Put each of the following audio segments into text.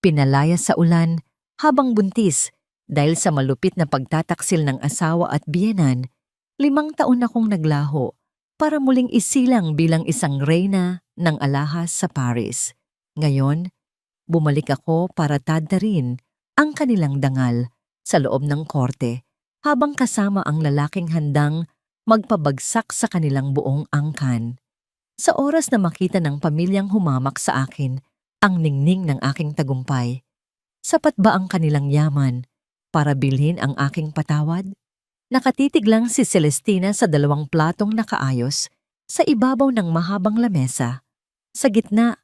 pinalaya sa ulan habang buntis dahil sa malupit na pagtataksil ng asawa at biyenan. 5 taon akong naglaho para muling isilang bilang isang reyna ng alahas sa Paris. Ngayon, bumalik ako para tadtarin ang kanilang dangal sa loob ng korte habang kasama ang lalaking handang magpabagsak sa kanilang buong angkan. Sa oras na makita ng pamilyang humamak sa akin ang ningning ng aking tagumpay, sapat ba ang kanilang yaman para bilhin ang aking patawad? Nakatitig lang si Celestina sa 2 platong nakaayos sa ibabaw ng mahabang lamesa. Sa gitna,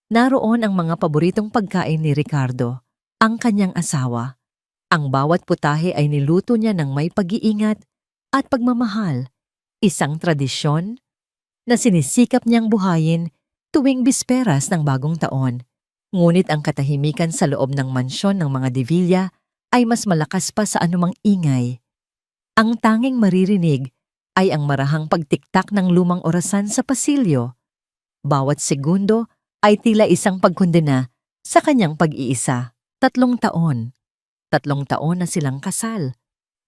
naroon ang mga paboritong pagkain ni Ricardo, ang kanyang asawa. Ang bawat putahe ay niluto niya ng may pag-iingat at pagmamahal, isang tradisyon na sinisikap niyang buhayin tuwing bisperas ng bagong taon. Ngunit ang katahimikan sa loob ng mansyon ng mga De Villa ay mas malakas pa sa anumang ingay. Ang tanging maririnig ay ang marahang pagtiktak ng lumang orasan sa pasilyo. Bawat segundo ay tila isang pagkondena sa kanyang pag-iisa. 3 taon. 3 taon na silang kasal.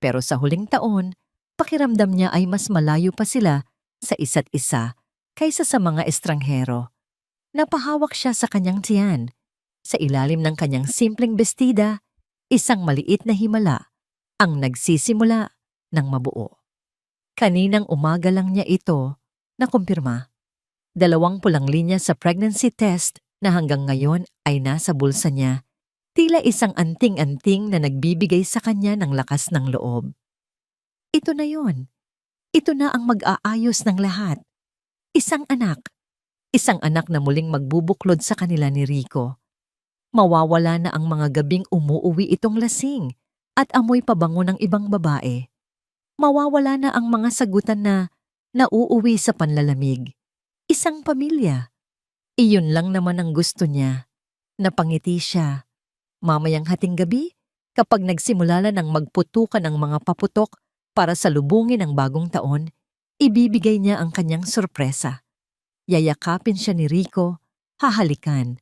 Pero sa huling taon, pakiramdam niya ay mas malayo pa sila sa isa't isa kaysa sa mga estranghero. Napahawak siya sa kanyang tiyan. Sa ilalim ng kanyang simpleng bestida, isang maliit na himala ang nagsisimula ng mabuo. Kaninang umaga lang niya ito nakumpirma. 2 pulang linya sa pregnancy test na hanggang ngayon ay nasa bulsa niya, tila isang anting-anting na nagbibigay sa kanya ng lakas ng loob. Ito na yon. Ito na ang mag-aayos ng lahat. Isang anak. Isang anak na muling magbubuklod sa kanila ni Rico. Mawawala na ang mga gabing umuuwi itong lasing at amoy pabango ng ibang babae. Mawawala na ang mga sagutan na nauuwi sa panlalamig. Isang pamilya. Iyon lang naman ang gusto niya. Napangiti siya. Mamayang hating gabi, kapag nagsimula na ng magputukan ang mga paputok para salubungin ang bagong taon, ibibigay niya ang kanyang sorpresa. Yayakapin siya ni Rico, hahalikan,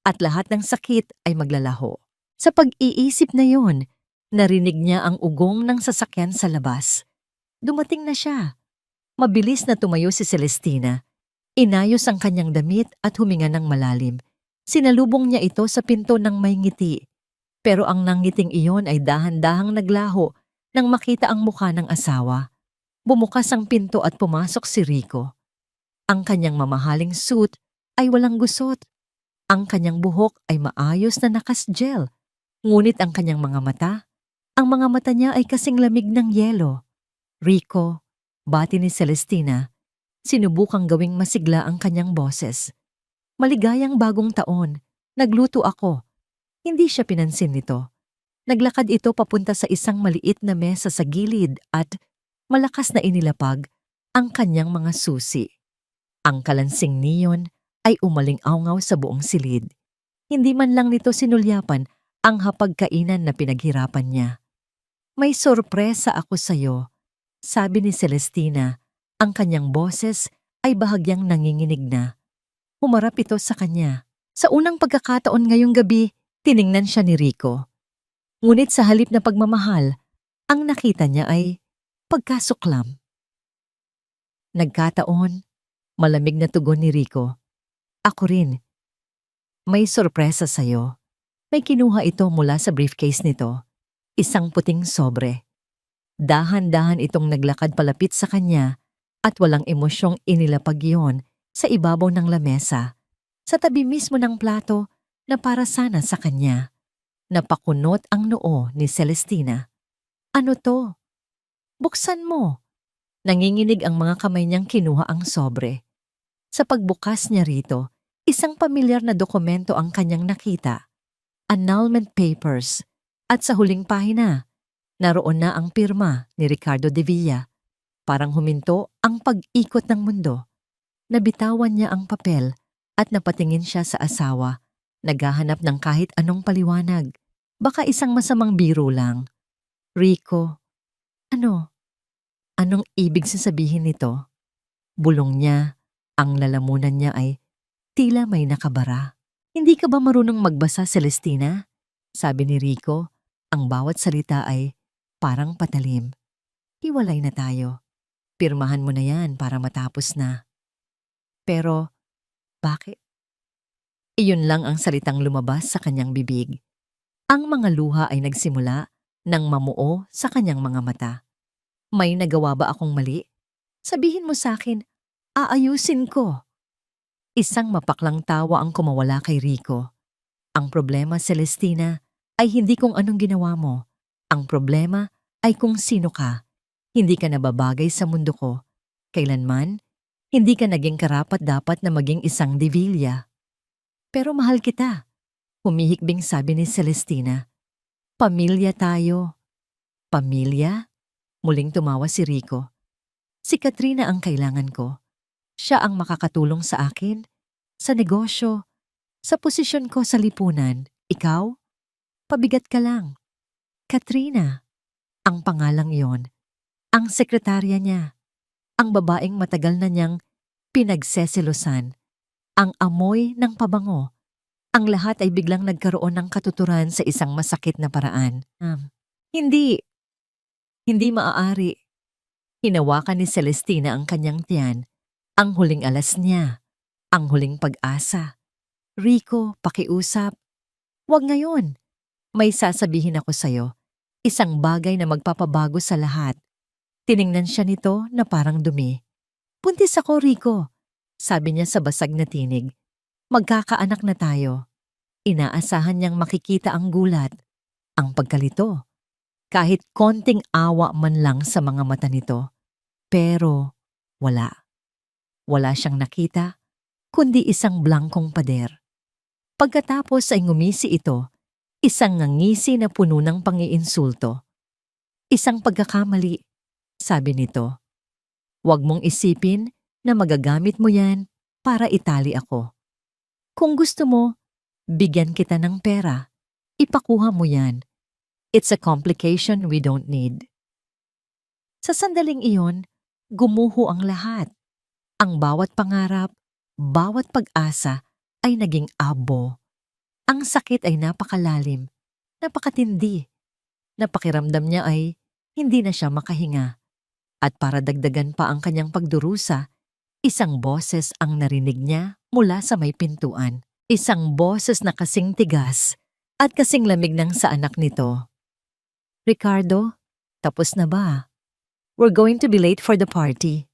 at lahat ng sakit ay maglalaho. Sa pag-iisip na yon, narinig niya ang ugong ng sasakyan sa labas. Dumating na siya. Mabilis na tumayo si Celestina. Inayos ang kanyang damit at huminga ng malalim. Sinalubong niya ito sa pinto ng may ngiti. Pero ang nangiting iyon ay dahan-dahang naglaho nang makita ang mukha ng asawa. Bumukas ang pinto at pumasok si Rico. Ang kanyang mamahaling suit ay walang gusot. Ang kanyang buhok ay maayos na nakasgel. Ngunit ang kanyang mga mga mata niya ay kasing lamig ng yelo. Rico, bati ni Celestina, sinubukang gawing masigla ang kanyang boses. Maligayang bagong taon, nagluto ako. Hindi siya pinansin nito. Naglakad ito papunta sa isang maliit na mesa sa gilid at malakas na inilapag ang kanyang mga susi. Ang kalansing niyon ay umaling-awngaw sa buong silid. Hindi man lang nito sinulyapan ang hapagkainan na pinaghirapan niya. May sorpresa ako sa'yo, sabi ni Celestina. Ang kanyang boses ay bahagyang nanginginig na. Humarap ito sa kanya. Sa unang pagkakataon ngayong gabi, tiningnan siya ni Rico. Ngunit sa halip na pagmamahal, ang nakita niya ay pagkasuklam. Nagkataon, malamig na tugon ni Rico. Ako rin. May sorpresa sa'yo. May kinuha ito mula sa briefcase nito. Isang puting sobre. Dahan-dahan itong naglakad palapit sa kanya at walang emosyong inilapag yon sa ibabaw ng lamesa, sa tabi mismo ng plato na para sana sa kanya. Napakunot ang noo ni Celestina. Ano to? Buksan mo. Nanginginig ang mga kamay niyang kinuha ang sobre. Sa pagbukas niya rito, isang pamilyar na dokumento ang kanyang nakita. Annulment papers. At sa huling pahina, naroon na ang pirma ni Ricardo De Villa. Parang huminto ang pag-ikot ng mundo. Nabitawan niya ang papel at napatingin siya sa asawa, naghahanap ng kahit anong paliwanag. Baka isang masamang biro lang. Rico, ano? Anong ibig sasabihin nito? Bulong niya, ang lalamunan niya ay tila may nakabara. Hindi ka ba marunong magbasa, Celestina? Sabi ni Rico, ang bawat salita ay parang patalim. Hiwalay na tayo. Pirmahan mo na yan para matapos na. Pero, bakit? Iyon lang ang salitang lumabas sa kanyang bibig. Ang mga luha ay nagsimula nang mamuo sa kanyang mga mata. May nagawa ba akong mali? Sabihin mo sa akin, aayusin ko. Isang mapaklang tawa ang kumawala kay Rico. Ang problema, Celestina, ay hindi kung anong ginawa mo. Ang problema ay kung sino ka. Hindi ka nababagay sa mundo ko. Kailanman, hindi ka naging karapat-dapat na maging isang Divilla. Pero mahal kita, humihikbing sabi ni Celestina. Pamilya tayo. Pamilya? Muling tumawa si Rico. Si Katrina ang kailangan ko. Siya ang makakatulong sa akin, sa negosyo, sa posisyon ko sa lipunan. Ikaw? Pabigat ka lang. Katrina. Ang pangalang yon. Ang sekretarya niya. Ang babaeng matagal na niyang pinagseselosan. Ang amoy ng pabango. Ang lahat ay biglang nagkaroon ng katuturan sa isang masakit na paraan. Hindi maaari. Hinawakan ni Celestina ang kanyang tiyan. Ang huling alas niya. Ang huling pag-asa. Rico, pakiusap. Huwag ngayon. May sasabihin ako sa'yo. Isang bagay na magpapabago sa lahat. Tiningnan siya nito na parang dumi. Buntis ako, Rico. Sabi niya sa basag na tinig. Magkakaanak na tayo. Inaasahan niyang makikita ang gulat, ang pagkalito. Kahit konting awa man lang sa mga mata nito. Pero wala. Wala siyang nakita, kundi isang blangkong pader. Pagkatapos ay ngumisi ito, isang ngangisi na puno ng pangiinsulto. Isang pagkakamali, sabi nito. Huwag mong isipin na magagamit mo yan para itali ako. Kung gusto mo, bigyan kita ng pera. Ipakuha mo yan. It's a complication we don't need. Sa sandaling iyon, gumuho ang lahat. Ang bawat pangarap, bawat pag-asa ay naging abo. Ang sakit ay napakalalim, napakatindi. Napakiramdam niya ay hindi na siya makahinga. At para dagdagan pa ang kanyang pagdurusa, isang boses ang narinig niya mula sa may pintuan. Isang boses na kasing tigas at kasing lamig ng sa anak nito. Ricardo, tapos na ba? We're going to be late for the party.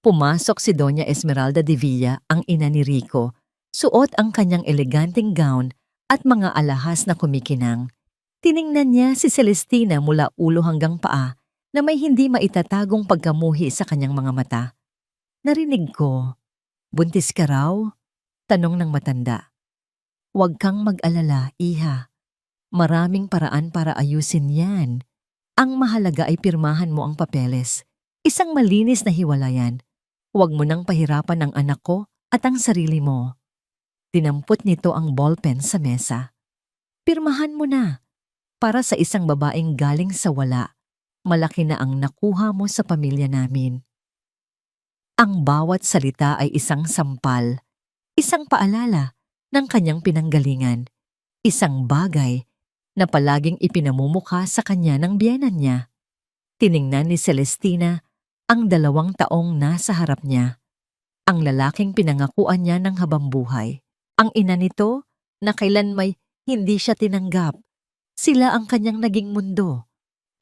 Pumasok si Doña Esmeralda Divilla, ang ina ni Rico. Suot ang kanyang eleganteng gown at mga alahas na kumikinang. Tiningnan niya si Celestina mula ulo hanggang paa na may hindi maitatagong pagkamuhi sa kanyang mga mata. Narinig ko, buntis ka raw? Tanong ng matanda. Huwag kang mag-alala, iha. Maraming paraan para ayusin yan. Ang mahalaga ay pirmahan mo ang papeles. Isang malinis na hiwalayan. Huwag mo nang pahirapan ang anak ko at ang sarili mo. Dinampot nito ang ballpen sa mesa. Pirmahan mo na. Para sa isang babaeng galing sa wala, malaki na ang nakuha mo sa pamilya namin. Ang bawat salita ay isang sampal. Isang paalala ng kanyang pinanggalingan, isang bagay na palaging ipinamumukha sa kanya ng biyenan niya. Tiningnan ni Celestina ang 2 taong nasa harap niya, ang lalaking pinangakuan niya ng habambuhay, ang ina nito na kailan may hindi siya tinanggap. Sila ang kanyang naging mundo.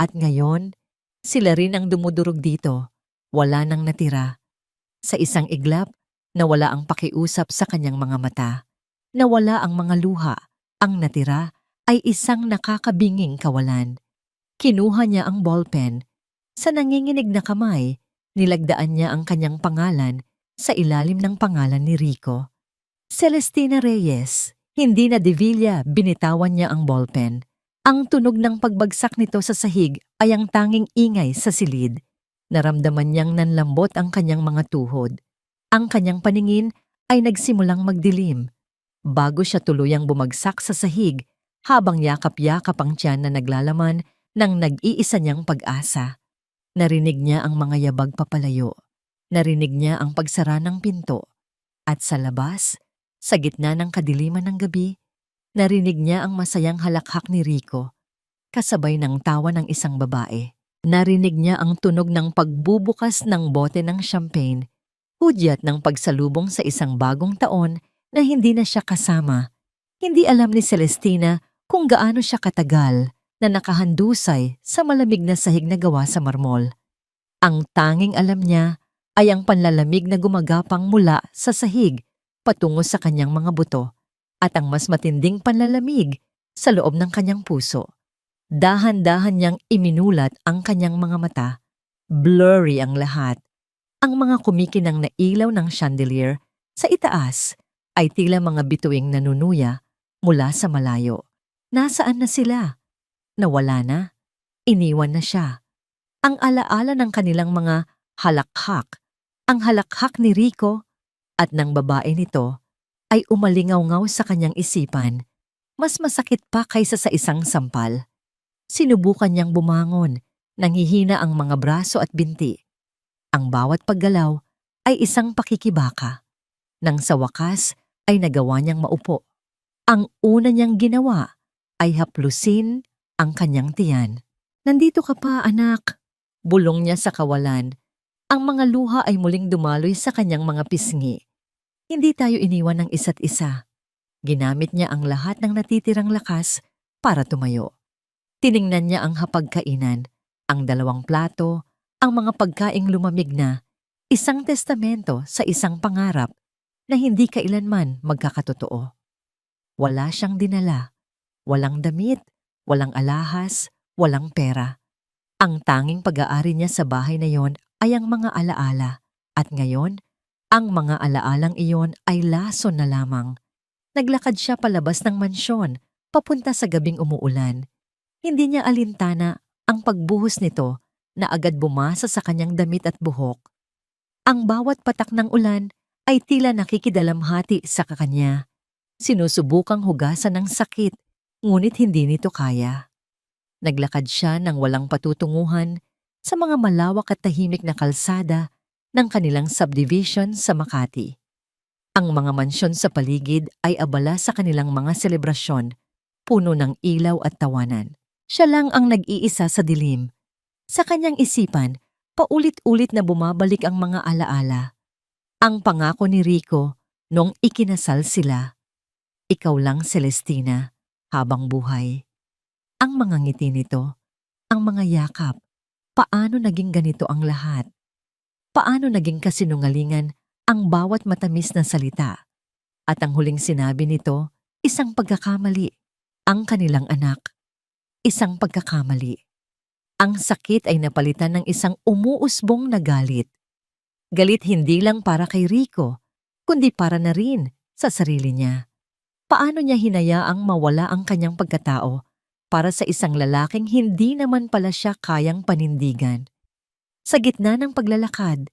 At ngayon, sila rin ang dumudurog dito, wala nang natira. Sa isang iglap, nawala ang pakiusap sa kanyang mga mata. Nawala ang mga luha. Ang natira ay isang nakakabinging kawalan. Kinuha niya ang ballpen. Sa nanginginig na kamay, nilagdaan niya ang kanyang pangalan sa ilalim ng pangalan ni Rico. Celestina Reyes. Hindi na Divilla, binitawan niya ang ballpen. Ang tunog ng pagbagsak nito sa sahig ay ang tanging ingay sa silid. Naramdaman niyang nanlambot ang kanyang mga tuhod. Ang kanyang paningin ay nagsimulang magdilim. Bago siya tuluyang bumagsak sa sahig, habang yakap-yakap ang tiyan na naglalaman ng nag-iisa niyang pag-asa. Narinig niya ang mga yabag papalayo. Narinig niya ang pagsara ng pinto. At sa labas, Sa gitna ng kadiliman ng gabi, narinig niya ang masayang halakhak ni Rico, kasabay ng tawa ng isang babae. Narinig niya ang tunog ng pagbubukas ng bote ng champagne, hudyat ng pagsalubong sa isang bagong taon na hindi na siya kasama. Hindi alam ni Celestina kung gaano siya katagal na nakahandusay sa malamig na sahig na gawa sa marmol. Ang tanging alam niya ay ang panlalamig na gumagapang mula sa sahig patungo sa kanyang mga buto at ang mas matinding panlalamig sa loob ng kanyang puso. Dahan-dahan niyang iminulat ang kanyang mga mata. Blurry ang lahat. Ang mga kumikinang na ilaw ng chandelier sa itaas ay tila mga bituing nanunuya mula sa malayo. Nasaan na sila? Nawala na? Iniwan na siya. Ang alaala ng kanilang mga halakhak, ang halakhak ni Rico at ng babae nito ay umalingaw-ngaw sa kanyang isipan. Mas masakit pa kaysa sa isang sampal. Sinubukan niyang bumangon, nanghihina ang mga braso at binti. Ang bawat paggalaw ay isang pakikibaka. Nang sa wakas ay nagawa niyang maupo. Ang una niyang ginawa ay haplusin ang kanyang tiyan. Nandito ka pa, anak. Bulong niya sa kawalan. Ang mga luha ay muling dumaloy sa kanyang mga pisngi. Hindi tayo iniwan ng isa't isa. Ginamit niya ang lahat ng natitirang lakas para tumayo. Tiningnan niya ang hapagkainan, ang 2 plato, ang mga pagkaing lumamig na, isang testamento sa isang pangarap na hindi kailanman magkakatotoo. Wala siyang dinala, walang damit, walang alahas, walang pera. Ang tanging pag-aari niya sa bahay na yon ay ang mga alaala, at ngayon, ang mga alaalang iyon ay lason na lamang. Naglakad siya palabas ng mansyon, papunta sa gabing umuulan. Hindi niya alintana ang pagbuhos nito na agad bumasa sa kanyang damit at buhok. Ang bawat patak ng ulan ay tila nakikidalamhati sa kakanya. Sinusubukang hugasan ng sakit, ngunit hindi nito kaya. Naglakad siya ng walang patutunguhan sa mga malawak at tahimik na kalsada ng kanilang subdivision sa Makati. Ang mga mansyon sa paligid ay abala sa kanilang mga selebrasyon, puno ng ilaw at tawanan. Siya lang ang nag-iisa sa dilim. Sa kanyang isipan, paulit-ulit na bumabalik ang mga alaala. Ang pangako ni Rico noong ikinasal sila. Ikaw lang, Celestina, habang buhay. Ang mga ngiti nito, ang mga yakap, paano naging ganito ang lahat? Paano naging kasinungalingan ang bawat matamis na salita? At ang huling sinabi nito, isang pagkakamali, ang kanilang anak. Isang pagkakamali. Ang sakit ay napalitan ng isang umuusbong na galit. Galit hindi lang para kay Rico, kundi para na rin sa sarili niya. Paano niya hinayaang mawala ang kanyang pagkatao para sa isang lalaking hindi naman pala siya kayang panindigan? Sa gitna ng paglalakad,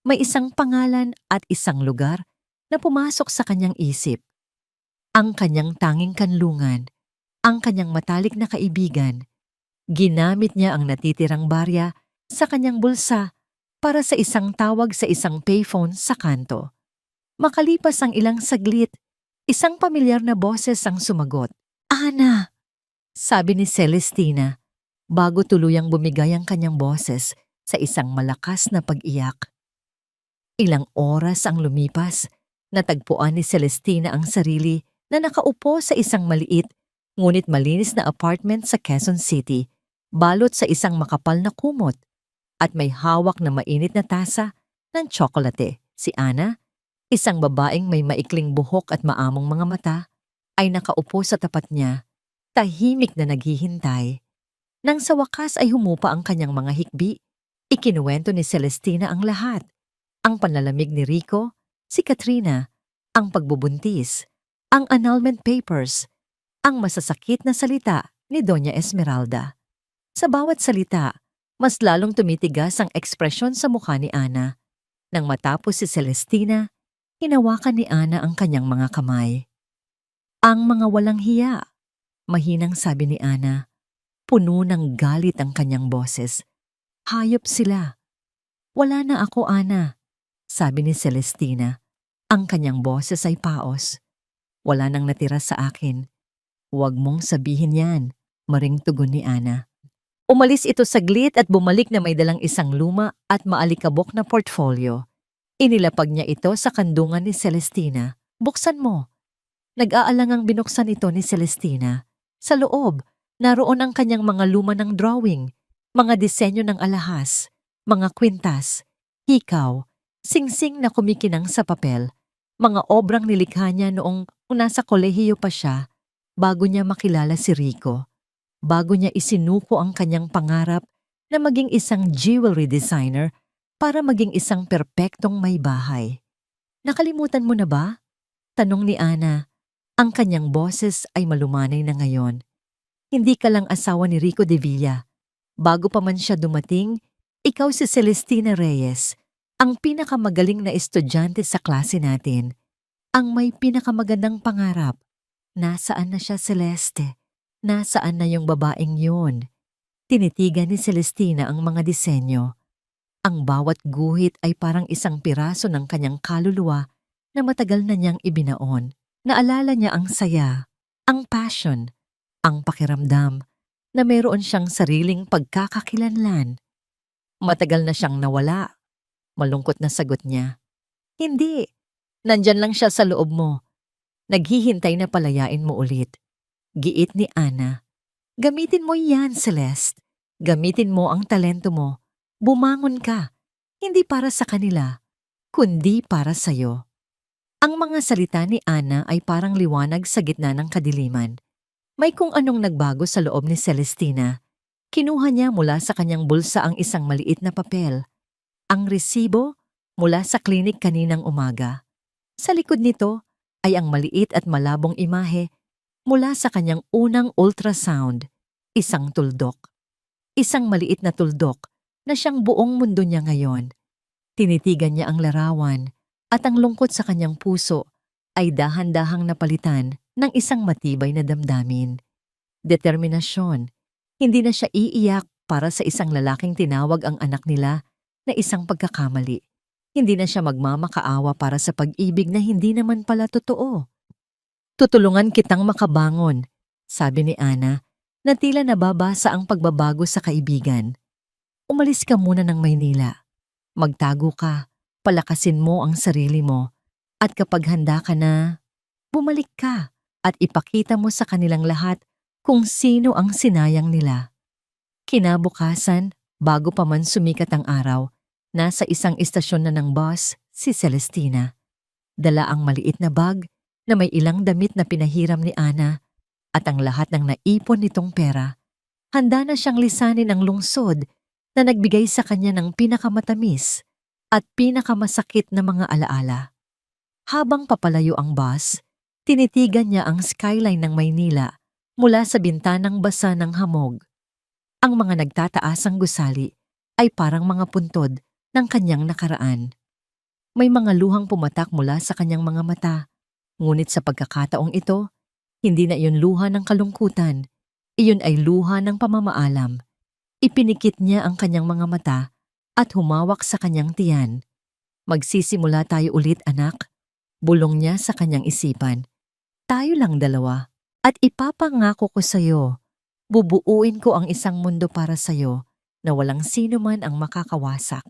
may isang pangalan at isang lugar na pumasok sa kanyang isip. Ang kanyang tanging kanlungan, ang kanyang matalik na kaibigan. Ginamit niya ang natitirang barya sa kanyang bulsa para sa isang tawag sa isang payphone sa kanto. Makalipas ang ilang saglit, isang pamilyar na boses ang sumagot. "Ana!" sabi ni Celestina, bago tuluyang bumigay ang kanyang boses sa isang malakas na pag-iyak. Ilang oras ang lumipas, natagpuan ni Celestina ang sarili na nakaupo sa isang maliit ngunit malinis na apartment sa Quezon City, balot sa isang makapal na kumot, at may hawak na mainit na tasa ng tsokolate. Si Ana, isang babaeng may maikling buhok at maamong mga mata, ay nakaupo sa tapat niya, tahimik na naghihintay. Nang sa wakas ay humupa ang kanyang mga hikbi, ikinuwento ni Celestina ang lahat. Ang panlalamig ni Rico, si Katrina, ang pagbubuntis, ang annulment papers, ang masasakit na salita ni Doña Esmeralda. Sa bawat salita, mas lalong tumitigas ang ekspresyon sa mukha ni Ana. Nang matapos si Celestina, hinawakan ni Ana ang kanyang mga kamay. "Ang mga walang hiya," mahinang sabi ni Ana. Puno ng galit ang kanyang boses. "Hayop sila." "Wala na ako, Ana," sabi ni Celestina. Ang kanyang boses ay paos. Wala nang natira sa akin. Huwag mong sabihin yan, maring tugon ni Ana. Umalis ito saglit at bumalik na may dalang isang luma at maalikabok na portfolio. Inilapag niya ito sa kandungan ni Celestina. Buksan mo. Nag-aalangang binuksan ito ni Celestina. Sa loob, naroon ang kanyang mga luma ng drawing, mga disenyo ng alahas, mga kwintas, hikaw, singsing na kumikinang sa papel, mga obrang nilikha niya noong nasa kolehiyo pa siya bago niya makilala si Rico. Bago niya isinuko ang kanyang pangarap na maging isang jewelry designer para maging isang perpektong may bahay. Nakalimutan mo na ba? Tanong ni Ana. Ang kanyang boses ay malumanay na ngayon. Hindi ka lang asawa ni Rico de Villa. Bago pa man siya dumating, ikaw si Celestina Reyes, ang pinakamagaling na estudyante sa klase natin. Ang may pinakamagandang pangarap. Nasaan na siya, Celeste? Nasaan na yung babaeng yun? Tinitigan ni Celestina ang mga disenyo. Ang bawat guhit ay parang isang piraso ng kanyang kaluluwa na matagal na niyang ibinaon. Naalala niya ang saya, ang passion, ang pakiramdam na mayroon siyang sariling pagkakakilanlan. Matagal na siyang nawala. Malungkot na sagot niya. Hindi, nandyan lang siya sa loob mo. Naghihintay na palayain mo ulit. Giit ni Ana. Gamitin mo yan, Celeste. Gamitin mo ang talento mo. Bumangon ka. Hindi para sa kanila, kundi para sa'yo. Ang mga salita ni Ana ay parang liwanag sa gitna ng kadiliman. May kung anong nagbago sa loob ni Celestina. Kinuha niya mula sa kanyang bulsa ang isang maliit na papel. Ang resibo mula sa klinik kaninang umaga. Sa likod nito ay ang maliit at malabong imahe mula sa kanyang unang ultrasound, isang tuldok. Isang maliit na tuldok na siyang buong mundo niya ngayon. Tinitigan niya ang larawan at ang lungkot sa kanyang puso ay dahan-dahang napalitan ng isang matibay na damdamin. Determinasyon. Hindi na siya iiyak para sa isang lalaking tinawag ang anak nila na isang pagkakamali. Hindi na siya magmamakaawa para sa pag-ibig na hindi naman pala totoo. Tutulungan kitang makabangon, sabi ni Ana, na tila nababasa ang pagbabago sa kaibigan. Umalis ka muna ng Maynila. Magtago ka, palakasin mo ang sarili mo, at kapag handa ka na, bumalik ka at ipakita mo sa kanilang lahat kung sino ang sinayang nila. Kinabukasan, bago pa man sumikat ang araw, nasa isang istasyon na ng bus si Celestina. Dala ang maliit na bag na may ilang damit na pinahiram ni Ana at ang lahat ng naipon nitong pera. Handa na siyang lisanin ang lungsod na nagbigay sa kanya ng pinakamatamis at pinakamasakit na mga alaala. Habang papalayo ang bus, tinitigan niya ang skyline ng Maynila mula sa bintanang basa ng hamog. Ang mga nagtataasang gusali ay parang mga puntod ng kanyang nakaraan. May mga luhang pumatak mula sa kanyang mga mata. Ngunit sa pagkakataong ito, hindi na iyon luha ng kalungkutan. Iyon ay luha ng pamamaalam. Ipinikit niya ang kanyang mga mata at humawak sa kanyang tiyan. Magsisimula tayo ulit, anak. Bulong niya sa kanyang isipan. Tayo lang dalawa. At ipapangako ko sa'yo, bubuuin ko ang isang mundo para sa'yo na walang sino man ang makakawasak.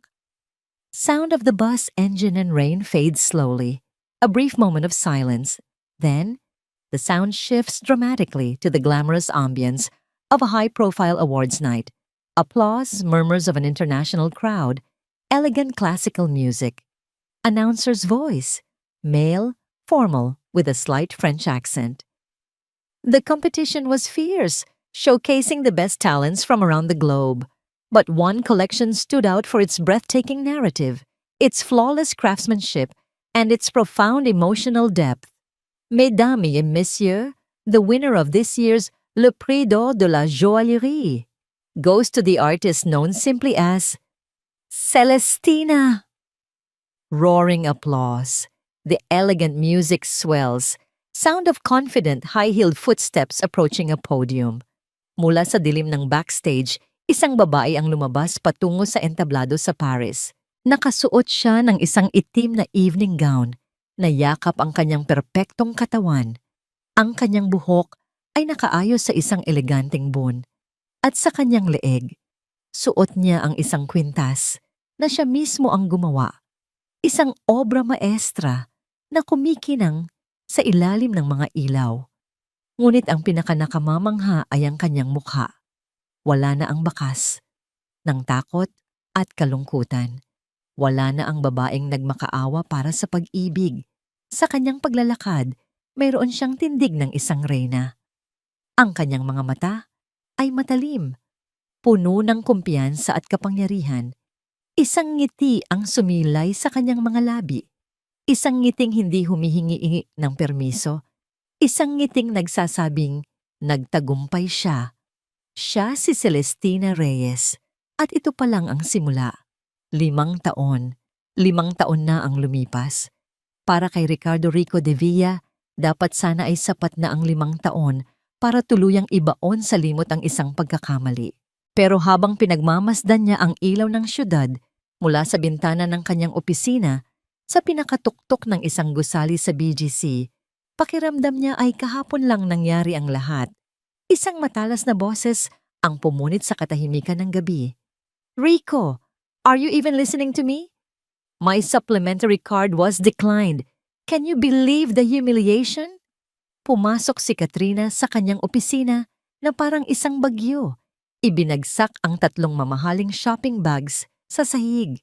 Sound of the bus engine and rain fades slowly. A brief moment of silence. Then, the sound shifts dramatically to the glamorous ambience of a high-profile awards night. Applause, murmurs of an international crowd, elegant classical music. Announcer's voice, male, formal, with a slight French accent. The competition was fierce, showcasing the best talents from around the globe. But one collection stood out for its breathtaking narrative, its flawless craftsmanship, and its profound emotional depth. Mesdames et messieurs, the winner of this year's Le Prix d'Or de la Joaillerie goes to the artist known simply as Celestina. Roaring applause. The elegant music swells. Sound of confident, high-heeled footsteps approaching a podium. Mula sa dilim ng backstage, isang babae ang lumabas patungo sa entablado sa Paris. Nakasuot siya ng isang itim na evening gown. Nayakap ang kanyang perpektong katawan. Ang kanyang buhok ay nakaayos sa isang eleganteng bun at sa kanyang leeg, suot niya ang isang kwintas na siya mismo ang gumawa, isang obra maestra na kumikinang sa ilalim ng mga ilaw. Ngunit ang pinakanakamamangha ay ang kanyang mukha. Wala na ang bakas ng takot at kalungkutan. Wala na ang babaeng nagmakaawa para sa pag-ibig. Sa kanyang paglalakad, mayroon siyang tindig ng isang reyna. Ang kanyang mga mata ay matalim, puno ng kumpiyansa at kapangyarihan. Isang ngiti ang sumilay sa kanyang mga labi. Isang ngiting hindi humihingi ng permiso. Isang ngiting nagsasabing nagtagumpay siya. Siya si Celestina Reyes. At ito pa lang ang simula. 5 taon. 5 taon na ang lumipas. Para kay Ricardo Rico de Villa, dapat sana ay sapat na ang 5 taon para tuluyang ibaon sa limot ang isang pagkakamali. Pero habang pinagmamasdan niya ang ilaw ng syudad mula sa bintana ng kanyang opisina sa pinakatuktok ng isang gusali sa BGC, pakiramdam niya ay kahapon lang nangyari ang lahat. Isang matalas na boses ang pumunit sa katahimikan ng gabi. Rico, are you even listening to me? My supplementary card was declined. Can you believe the humiliation? Pumasok si Katrina sa kanyang opisina na parang isang bagyo. Ibinagsak ang 3 mamahaling shopping bags sa sahig.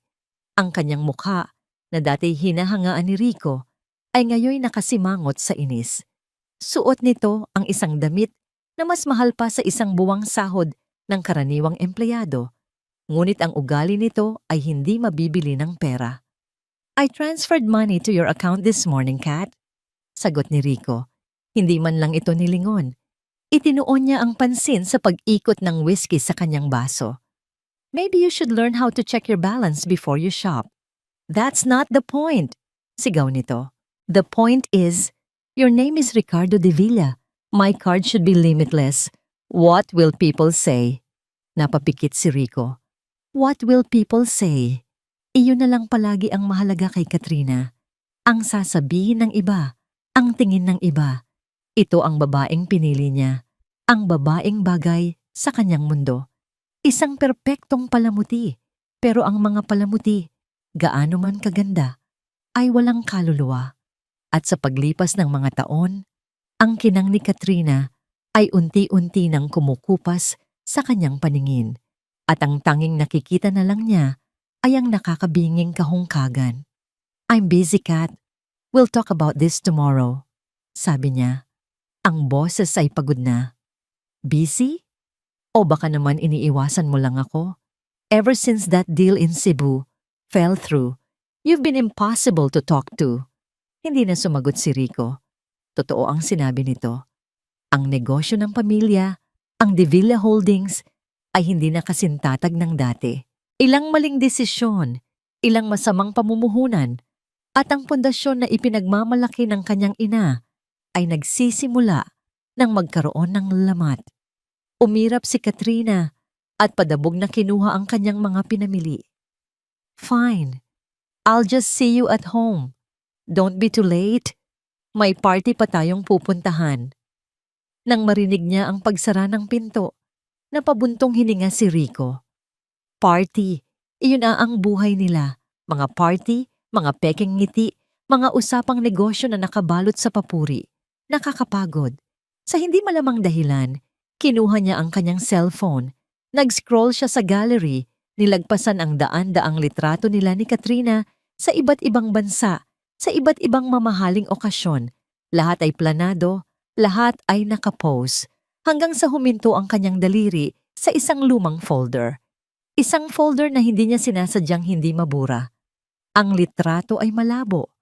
Ang kanyang mukha, na dati hinahangaan ni Rico, ay ngayon nakasimangot sa inis. Suot nito ang isang damit na mas mahal pa sa isang buwang sahod ng karaniwang empleyado. Ngunit ang ugali nito ay hindi mabibili ng pera. I transferred money to your account this morning, Kat. Sagot ni Rico. Hindi man lang ito nilingon. Itinuon niya ang pansin sa pag-ikot ng whiskey sa kanyang baso. Maybe you should learn how to check your balance before you shop. That's not the point, sigaw nito. The point is, your name is Ricardo de Villa. My card should be limitless. What will people say? Napapikit si Rico. What will people say? Iyon na lang palagi ang mahalaga kay Katrina. Ang sasabihin ng iba, ang tingin ng iba. Ito ang babaeng pinili niya. Ang babaeng bagay sa kanyang mundo. Isang perpektong palamuti. Pero ang mga palamuti, gaano man kaganda, ay walang kaluluwa. At sa paglipas ng mga taon, ang kinang ni Katrina ay unti-unti nang kumukupas sa kanyang paningin. At ang tanging nakikita na lang niya ay ang nakakabinging kahungkagan. I'm busy, Kat. We'll talk about this tomorrow. Sabi niya. Ang boses ay pagod na. Busy? O baka naman iniiwasan mo lang ako? Ever since that deal in Cebu fell through, you've been impossible to talk to. Hindi na sumagot si Rico. Totoo ang sinabi nito. Ang negosyo ng pamilya, ang De Villa Holdings, ay hindi na kasintatag ng dati. Ilang maling desisyon, ilang masamang pamumuhunan, at ang pundasyon na ipinagmamalaki ng kanyang ina ay nagsisimula nang magkaroon ng lamat. Umirap si Katrina at padabog na kinuha ang kanyang mga pinamili. Fine, I'll just see you at home. Don't be too late. May party pa tayong pupuntahan. Nang marinig niya ang pagsara ng pinto, napabuntong hininga si Rico. Party, iyon na ang buhay nila. Mga party, mga pekeng ngiti, mga usapang negosyo na nakabalot sa papuri. Nakakapagod. Sa hindi malamang dahilan, kinuha niya ang kanyang cellphone. Nag-scroll siya sa gallery, nilagpasan ang daan-daang litrato nila ni Katrina sa iba't ibang bansa, sa iba't ibang mamahaling okasyon. Lahat ay planado, lahat ay nakapose. Hanggang sa huminto ang kanyang daliri sa isang lumang folder. Isang folder na hindi niya sinasadyang hindi mabura. Ang litrato ay malabo.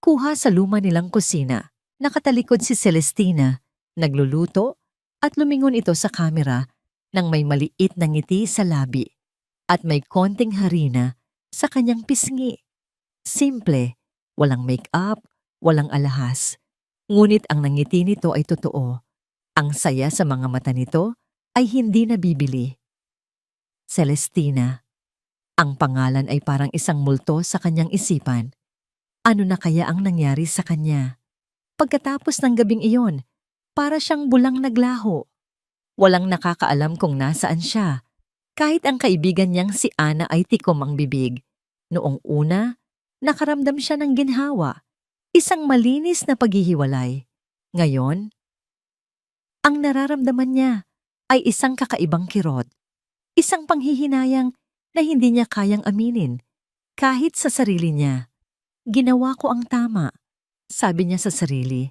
Kuha sa luma nilang kusina. Nakatalikod si Celestina, nagluluto, at lumingon ito sa kamera nang may maliit na ngiti sa labi at may konting harina sa kanyang pisngi. Simple, walang make-up, walang alahas. Ngunit ang nangiti nito ay totoo. Ang saya sa mga mata nito ay hindi nabibili. Celestina. Ang pangalan ay parang isang multo sa kanyang isipan. Ano na kaya ang nangyari sa kanya? Pagkatapos ng gabing iyon, Para siyang bulang naglaho. Walang nakakaalam kung nasaan siya. Kahit ang kaibigan niyang si Ana ay tikom ang bibig. Noong una, nakaramdam siya ng ginhawa, isang malinis na paghihiwalay. Ngayon, ang nararamdaman niya ay isang kakaibang kirot, isang panghihinayang na hindi niya kayang aminin. Kahit sa sarili niya, ginawa ko ang tama, sabi niya sa sarili.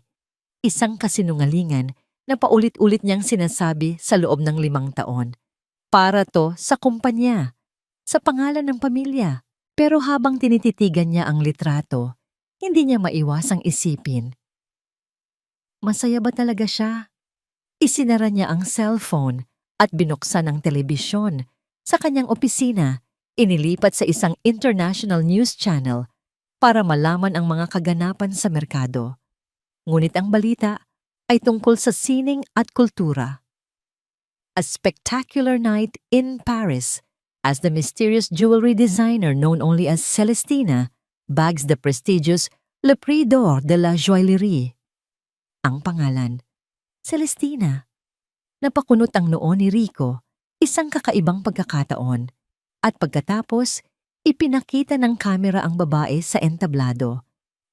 Isang kasinungalingan na paulit-ulit niyang sinasabi sa loob ng 5 taon. Para to sa kumpanya, sa pangalan ng pamilya. Pero habang tinititigan niya ang litrato, hindi niya maiwasang isipin. Masaya ba talaga siya? Isinara niya ang cellphone at binuksan ang telebisyon. Sa kanyang opisina, inilipat sa isang international news channel para malaman ang mga kaganapan sa merkado. Ngunit ang balita ay tungkol sa sining at kultura. A spectacular night in Paris as the mysterious jewelry designer known only as Celestina bags the prestigious Le Prix d'Or de la Joaillerie. Ang pangalan, Celestina. Napakunot ang noo ni Rico, isang kakaibang pagkakataon. At pagkatapos, ipinakita ng kamera ang babae sa entablado.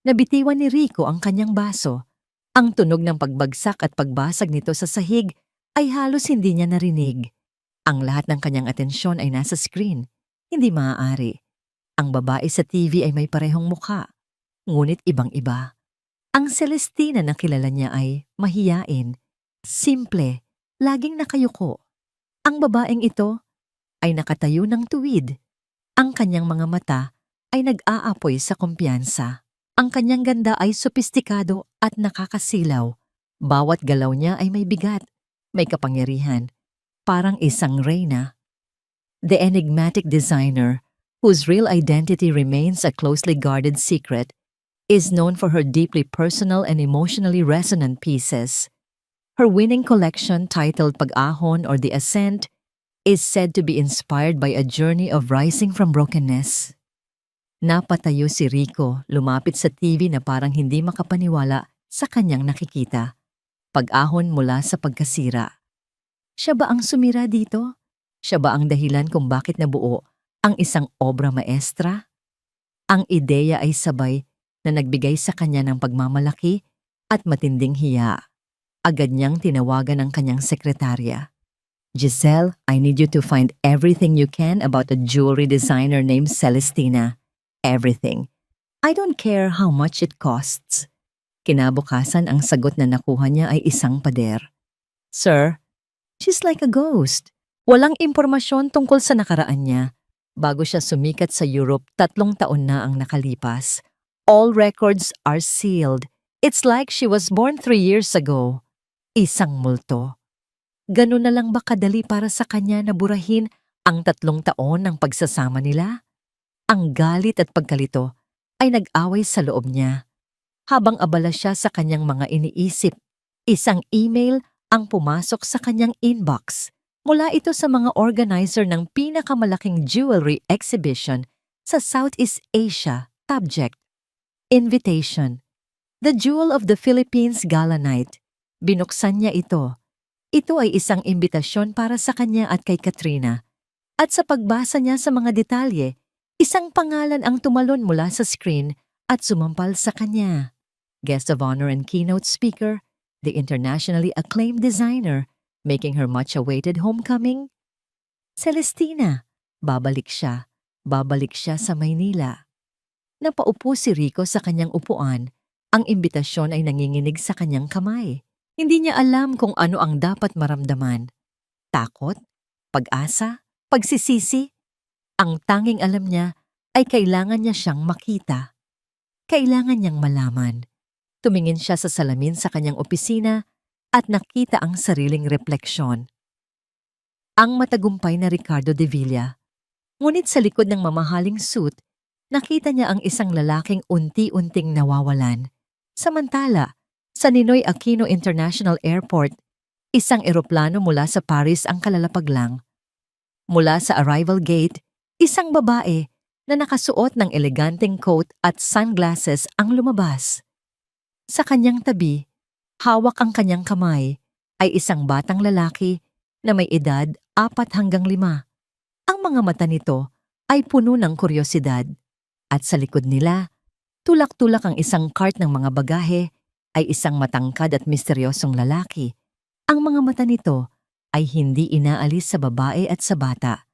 Nabitiwan ni Rico ang kanyang baso. Ang tunog ng pagbagsak at pagbasag nito sa sahig ay halos hindi niya narinig. Ang lahat ng kanyang atensyon ay nasa screen. Hindi maaari. Ang babae sa TV ay may parehong mukha, ngunit ibang-iba. Ang Celestina na kilala niya ay mahiyain, simple, laging nakayuko. Ang babaeng ito ay nakatayo ng tuwid. Ang kanyang mga mata ay nag-aapoy sa kumpiyansa. Ang kanyang ganda ay sopistikado at nakakasilaw. Bawat galaw niya ay may bigat, may kapangyarihan, parang isang reyna. The enigmatic designer, whose real identity remains a closely guarded secret, is known for her deeply personal and emotionally resonant pieces. Her winning collection titled Pag-ahon or The Ascent is said to be inspired by a journey of rising from brokenness. Napatayo si Rico, lumapit sa TV na parang hindi makapaniwala sa kanyang nakikita. Pag-ahon mula sa pagkasira. Siya ba ang sumira dito? Siya ba ang dahilan kung bakit nabuo ang isang obra maestra? Ang ideya ay sabay na nagbigay sa kanya ng pagmamalaki at matinding hiya. Agad niyang tinawagan ang kanyang sekretarya. Giselle, I need you to find everything you can about a jewelry designer named Celestina. Everything. I don't care how much it costs. Kinabukasan ang sagot na nakuha niya ay isang pader. Sir, she's like a ghost. Walang impormasyon tungkol sa nakaraan niya. Bago siya sumikat sa Europe, 3 taon na ang nakalipas. All records are sealed. It's like she was born 3 years ago. Isang multo. Ganun na lang ba kadali para sa kanya na burahin ang 3 taon ng pagsasama nila? Ang galit at pagkalito ay nag-away sa loob niya. Habang abala siya sa kanyang mga iniisip, isang email ang pumasok sa kanyang inbox. Mula ito sa mga organizer ng pinakamalaking jewelry exhibition sa Southeast Asia. Subject: Invitation. The Jewel of the Philippines Gala Night. Binuksan niya ito. Ito ay isang imbitasyon para sa kanya at kay Katrina. At sa pagbasa niya sa mga detalye, isang pangalan ang tumalon mula sa screen at sumampal sa kanya. Guest of honor and keynote speaker, the internationally acclaimed designer, making her much-awaited homecoming. Celestina, babalik siya. Babalik siya sa Maynila. Napaupo si Rico sa kanyang upuan. Ang imbitasyon ay nanginginig sa kanyang kamay. Hindi niya alam kung ano ang dapat maramdaman. Takot? Pag-asa? Pagsisisi? Ang tanging alam niya ay kailangan niya siyang makita. Kailangan niyang malaman. Tumingin siya sa salamin sa kanyang opisina at nakita ang sariling refleksyon. Ang matagumpay na Ricardo de Villa. Ngunit sa likod ng mamahaling suit, nakita niya ang isang lalaking unti-unting nawawalan. Samantala, sa Ninoy Aquino International Airport, isang eroplano mula sa Paris ang kalalapag lang. Mula sa arrival gate, isang babae na nakasuot ng eleganteng coat at sunglasses ang lumabas. Sa kanyang tabi, Hawak ang kanyang kamay ay isang batang lalaki na may edad 4 hanggang 5. Ang mga mata nito ay puno ng kuryosidad at sa likod nila, tulak-tulak ang isang cart ng mga bagahe ay isang matangkad at misteryosong lalaki. Ang mga mata nito ay hindi inaalis sa babae at sa bata.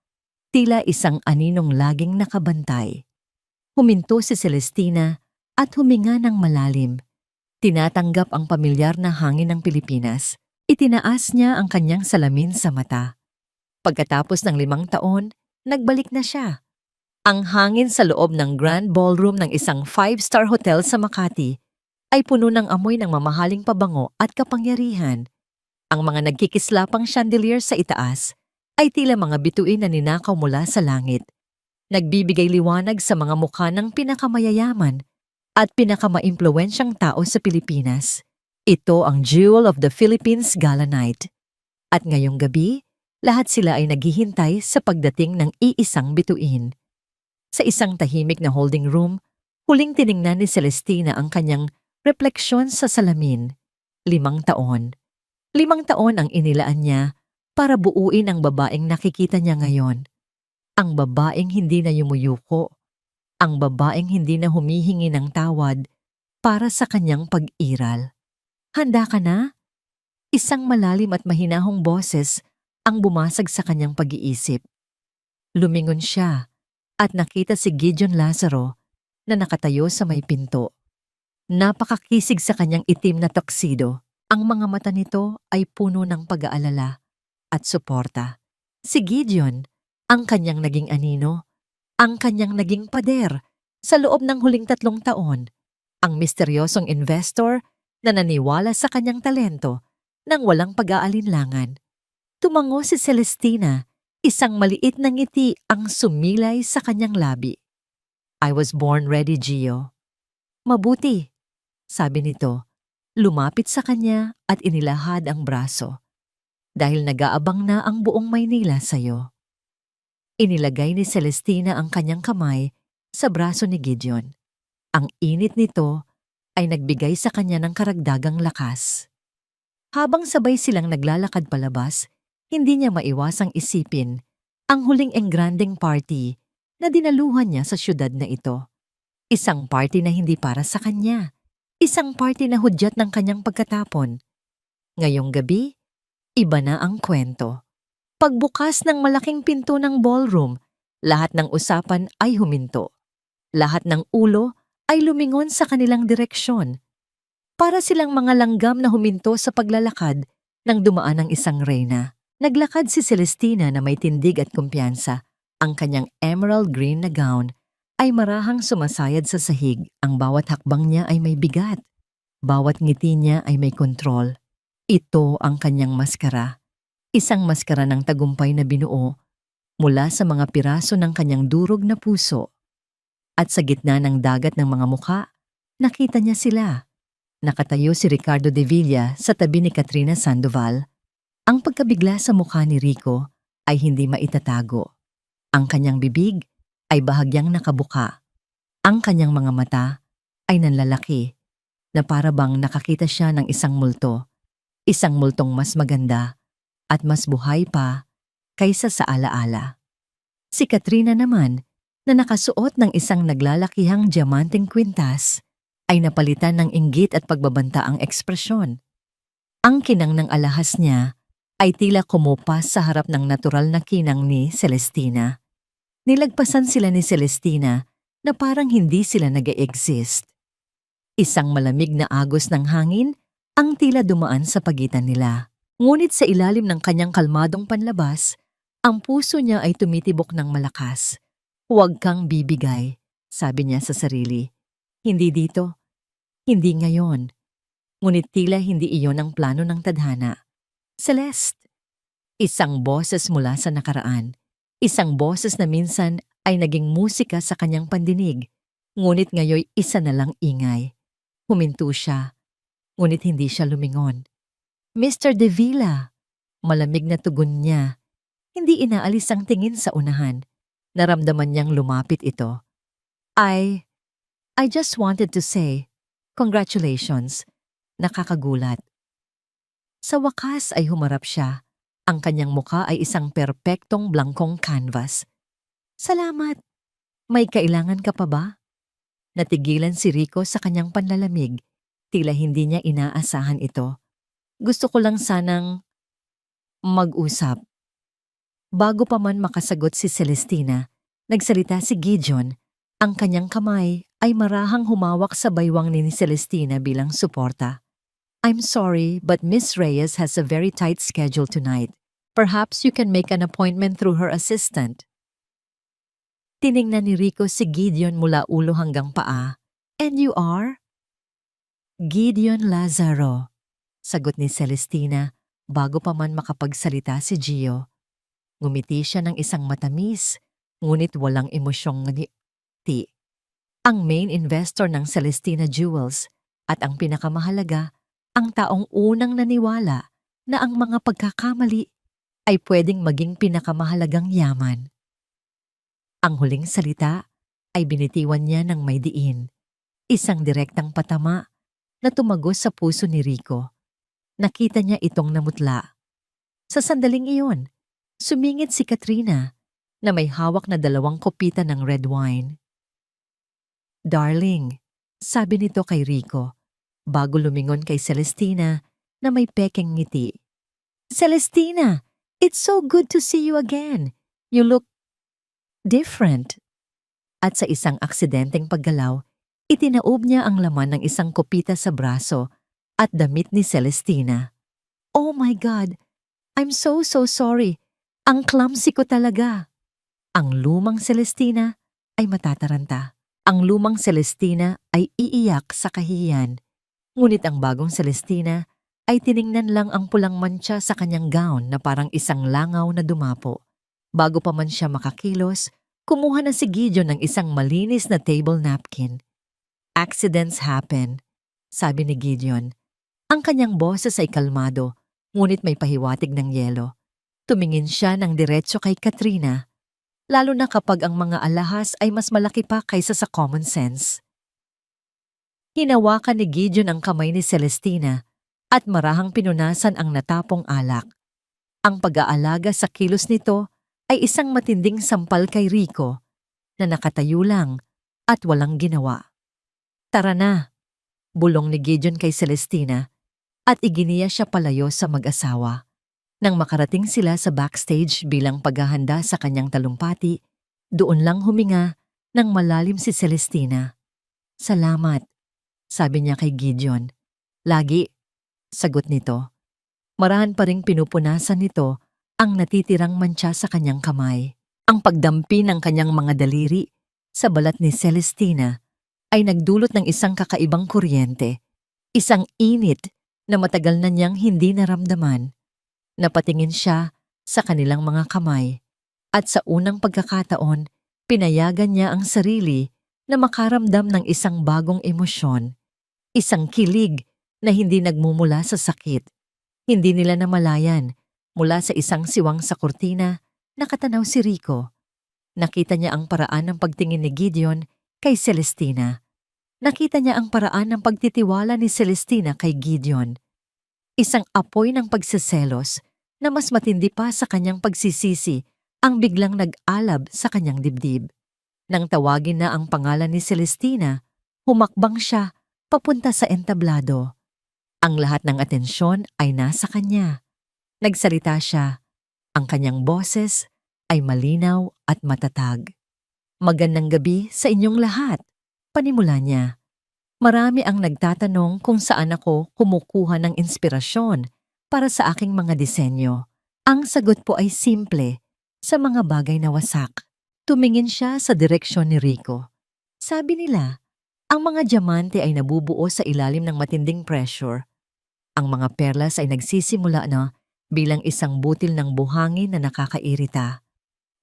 Tila isang aninong laging nakabantay. Huminto si Celestina at huminga ng malalim. Tinatanggap ang pamilyar na hangin ng Pilipinas. Itinaas niya ang kanyang salamin sa mata. Pagkatapos ng 5 taon, nagbalik na siya. Ang hangin sa loob ng Grand Ballroom ng isang 5-star hotel sa Makati ay puno ng amoy ng mamahaling pabango at kapangyarihan. Ang mga nagkikislapang chandelier sa itaas ay tila mga bituin na ninakaw mula sa langit. Nagbibigay liwanag sa mga mukha ng pinakamayayaman at pinakamaimpluwensyang tao sa Pilipinas. Ito ang Jewel of the Philippines Gala Night. At ngayong gabi, lahat sila ay naghihintay sa pagdating ng iisang bituin. Sa isang tahimik na holding room, huling tiningnan ni Celestina ang kanyang refleksyon sa salamin. 5 taon. 5 taon ang inilaan niya para buuin ang babaeng nakikita niya ngayon. Ang babaeng hindi na yumuyuko. Ang babaeng hindi na humihingi ng tawad para sa kanyang pag-iral. Handa ka na? Isang malalim at mahinahong boses ang bumasag sa kanyang pag-iisip. Lumingon siya at nakita si Gideon Lazaro na nakatayo sa may pinto. Napakakisig sa kanyang itim na tuxedo. Ang mga mata nito ay puno ng pag-aalala at suporta. Si Gideon, ang kanyang naging anino, ang kanyang naging pader sa loob ng huling 3 taon, ang misteryosong investor na naniwala sa kanyang talento nang walang pag-aalinlangan. Tumango si Celestina, isang maliit na ngiti ang sumilay sa kanyang labi. I was born ready, Gio. Mabuti, sabi nito. Lumapit sa kanya at inilahad ang braso. Dahil nag-aabang na ang buong Maynila sa'yo. Inilagay ni Celestina ang kanyang kamay sa braso ni Gideon. Ang init nito ay nagbigay sa kanya ng karagdagang lakas. Habang sabay silang naglalakad palabas, hindi niya maiwasang isipin ang huling engranding party na dinaluhan niya sa syudad na ito. Isang party na hindi para sa kanya. Isang party na hudyat ng kanyang pagkatapon. Ngayong gabi, iba na ang kwento. Pagbukas ng malaking pinto ng ballroom, lahat ng usapan ay huminto. Lahat ng ulo ay lumingon sa kanilang direksyon. Para silang mga langgam na huminto sa paglalakad nang dumaan ang isang reyna. Naglakad si Celestina na may tindig at kumpiyansa. Ang kanyang emerald green na gown ay marahang sumasayad sa sahig. Ang bawat hakbang niya ay may bigat. Bawat ngiti niya ay may kontrol. Ito ang kanyang maskara. Isang maskara ng tagumpay na binuo mula sa mga piraso ng kanyang durog na puso. At sa gitna ng dagat ng mga mukha, nakita niya sila. Nakatayo si Ricardo de Villa sa tabi ni Katrina Sandoval. Ang pagkabigla sa mukha ni Rico ay hindi maitatago. Ang kanyang bibig ay bahagyang nakabuka. Ang kanyang mga mata ay nanlalaki na para bang nakakita siya ng isang multo. Isang multong mas maganda at mas buhay pa kaysa sa alaala. Si Katrina naman na nakasuot ng isang naglalakihang diamanteng kwintas ay napalitan ng inggit at pagbabanta ang ekspresyon. Ang kinang ng alahas niya ay tila kumupas sa harap ng natural na kinang ni Celestina. Nilagpasan sila ni Celestina na parang hindi sila nag-e-exist. Isang malamig na agos ng hangin ang tila dumaan sa pagitan nila. Ngunit sa ilalim ng kanyang kalmadong panlabas, ang puso niya ay tumitibok ng malakas. Huwag kang bibigay, sabi niya sa sarili. Hindi dito, hindi ngayon. Ngunit tila hindi iyon ang plano ng tadhana. Celeste, isang boses mula sa nakaraan. Isang boses na minsan ay naging musika sa kanyang pandinig, ngunit ngayoy isa na lang ingay. Huminto siya, ngunit hindi siya lumingon. Mr. De Villa, malamig na tugon niya. Hindi inaalis ang tingin sa unahan. Naramdaman niyang lumapit ito. I just wanted to say, congratulations. Nakakagulat. Sa wakas ay humarap siya. Ang kanyang muka ay isang perpektong blangkong canvas. Salamat! May kailangan ka pa ba? Natigilan si Rico sa kanyang panlalamig. Tila hindi niya inaasahan ito. Gusto ko lang sanang mag-usap. Bago pa man makasagot si Celestina, nagsalita si Gideon. Ang kanyang kamay ay marahang humawak sa baywang ni Celestina bilang suporta. I'm sorry, but Miss Reyes has a very tight schedule tonight. Perhaps you can make an appointment through her assistant. Tiningnan ni Rico si Gideon mula ulo hanggang paa. And you are? Gideon Lazaro, sagot ni Celestina bago pa man makapagsalita si Gio. Ngumiti siya ng isang matamis, ngunit walang emosyong ngiti. Ang main investor ng Celestina Jewels at ang pinakamahalaga, ang taong unang naniwala na ang mga pagkakamali ay pwedeng maging pinakamahalagang yaman. Ang huling salita ay binitiwan niya ng may diin, isang direktang patama na tumagos sa puso ni Rico. Nakita niya itong namutla. Sa sandaling iyon, sumingit si Katrina na may hawak na 2 kopita ng red wine. Darling, sabi nito kay Rico, bago lumingon kay Celestina na may pekeng ngiti. Celestina, it's so good to see you again. You look different. At sa isang aksidenteng paggalaw, itinaob niya ang laman ng isang kopita sa braso at damit ni Celestina. Oh my God, I'm so sorry. Ang clumsy ko talaga. Ang lumang Celestina ay matataranta. Ang lumang Celestina ay iiyak sa kahihiyan. Ngunit ang bagong Celestina ay tiningnan lang ang pulang mantsa sa kanyang gown na parang isang langaw na dumapo. Bago pa man siya makakilos, kumuha na si Gideon ng isang malinis na table napkin. Accidents happen, sabi ni Gideon. Ang kanyang boses ay kalmado, ngunit may pahiwatig ng yelo. Tumingin siya ng diretso kay Katrina, lalo na kapag ang mga alahas ay mas malaki pa kaysa sa common sense. Hinawakan ni Gideon ang kamay ni Celestina at marahang pinunasan ang natapong alak. Ang pag-aalaga sa kilos nito ay isang matinding sampal kay Rico na nakatayo lang at walang ginawa. Tara na, bulong ni Gideon kay Celestina at iginiya siya palayo sa mag-asawa. Nang makarating sila sa backstage bilang paghahanda sa kanyang talumpati, doon lang huminga ng malalim si Celestina. Salamat, sabi niya kay Gideon. Lagi, sagot nito. Marahan pa ring pinupunasan nito ang natitirang mantsa sa kanyang kamay. Ang pagdampi ng kanyang mga daliri sa balat ni Celestina ay nagdulot ng isang kakaibang kuryente, isang init na matagal na niyang hindi naramdaman. Napatingin siya sa kanilang mga kamay at sa unang pagkakataon, pinayagan niya ang sarili na makaramdam ng isang bagong emosyon, isang kilig na hindi nagmumula sa sakit. Hindi nila namalayan mula sa isang siwang sa kurtina nakatanaw si Rico. Nakita niya ang paraan ng pagtingin ni Gideon kay Celestina. Nakita niya ang paraan ng pagtitiwala ni Celestina kay Gideon. Isang apoy ng pagseselos na mas matindi pa sa kanyang pagsisisi ang biglang nag-alab sa kanyang dibdib. Nang tawagin na ang pangalan ni Celestina, humakbang siya papunta sa entablado. Ang lahat ng atensyon ay nasa kanya. Nagsalita siya. Ang kanyang boses ay malinaw at matatag. Magandang gabi sa inyong lahat, panimula niya. Marami ang nagtatanong kung saan ako kumukuha ng inspirasyon para sa aking mga disenyo. Ang sagot po ay simple, sa mga bagay na wasak. Tumingin siya sa direksyon ni Rico. Sabi nila, ang mga diamante ay nabubuo sa ilalim ng matinding pressure. Ang mga perlas ay nagsisimula na bilang isang butil ng buhangin na nakakairita.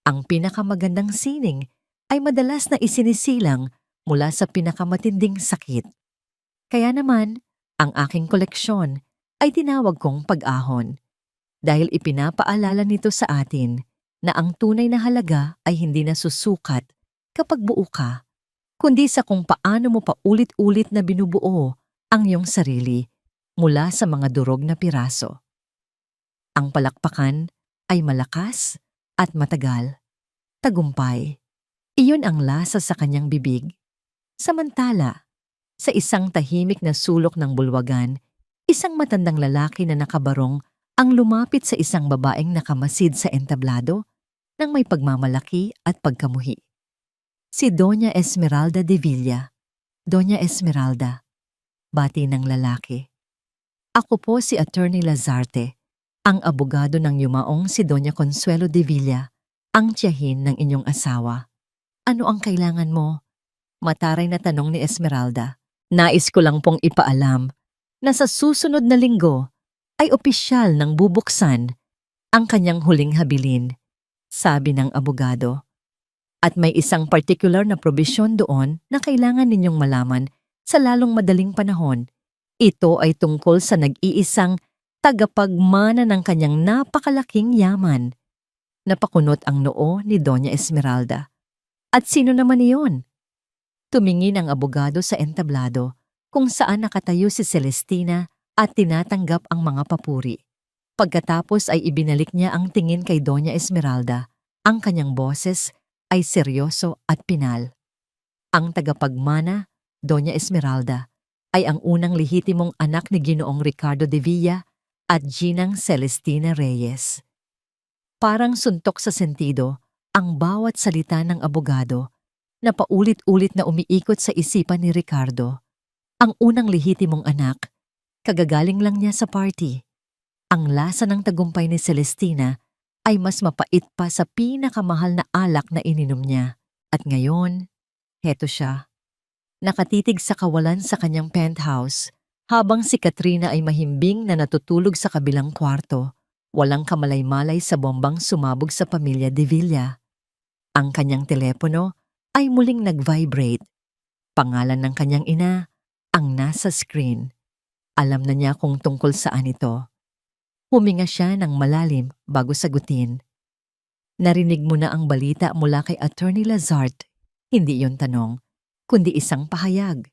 Ang pinakamagandang sining ay madalas na isinisilang mula sa pinakamatinding sakit. Kaya naman, ang aking koleksyon ay tinawag kong pag-ahon dahil ipinapaalala nito sa atin na ang tunay na halaga ay hindi nasusukat kapag buo ka, kundi sa kung paano mo paulit-ulit na binubuo ang iyong sarili mula sa mga durog na piraso. Ang palakpakan ay malakas at matagal. Tagumpay. Iyon ang lasa sa kanyang bibig. Samantala, sa isang tahimik na sulok ng bulwagan, isang matandang lalaki na nakabarong ang lumapit sa isang babaeng nakamasid sa entablado ng may pagmamalaki at pagkamuhi. Si Doña Esmeralda de Villa. Doña Esmeralda, bati ng lalaki. Ako po si Attorney Lazarte, ang abogado ng yumaong si Doña Consuelo de Villa, ang tiyahin ng inyong asawa. Ano ang kailangan mo? Mataray na tanong ni Esmeralda. Nais ko lang pong ipaalam na sa susunod na linggo ay opisyal nang bubuksan ang kanyang huling habilin, sabi ng abogado. At may isang particular na probisyon doon na kailangan ninyong malaman sa lalong madaling panahon. Ito ay tungkol sa nag-iisang tagapagmana ng kanyang napakalaking yaman. Napakunot ang noo ni Doña Esmeralda. At sino naman iyon? Tumingin ang abogado sa entablado kung saan nakatayo si Celestina at tinatanggap ang mga papuri. Pagkatapos ay ibinalik niya ang tingin kay Doña Esmeralda. Ang kanyang boses ay seryoso at pinal. Ang tagapagmana, Doña Esmeralda, ay ang unang lehitimong anak ni Ginoong Ricardo de Villa at Ginang Celestina Reyes. Parang suntok sa sentido ang bawat salita ng abogado na paulit-ulit na umiikot sa isipan ni Ricardo. Ang unang lehitimong anak, kagagaling lang niya sa party. Ang lasa ng tagumpay ni Celestina ay mas mapait pa sa pinakamahal na alak na ininom niya. At ngayon, heto siya. Nakatitig sa kawalan sa kanyang penthouse habang si Katrina ay mahimbing na natutulog sa kabilang kwarto. Walang kamalay-malay sa bombang sumabog sa pamilya de Villa. Ang kanyang telepono ay muling nag-vibrate. Pangalan ng kanyang ina ang nasa screen. Alam na niya kung tungkol saan ito. Huminga siya ng malalim bago sagutin. Narinig mo na ang balita mula kay Attorney Lazarte. Hindi yon tanong, kundi isang pahayag.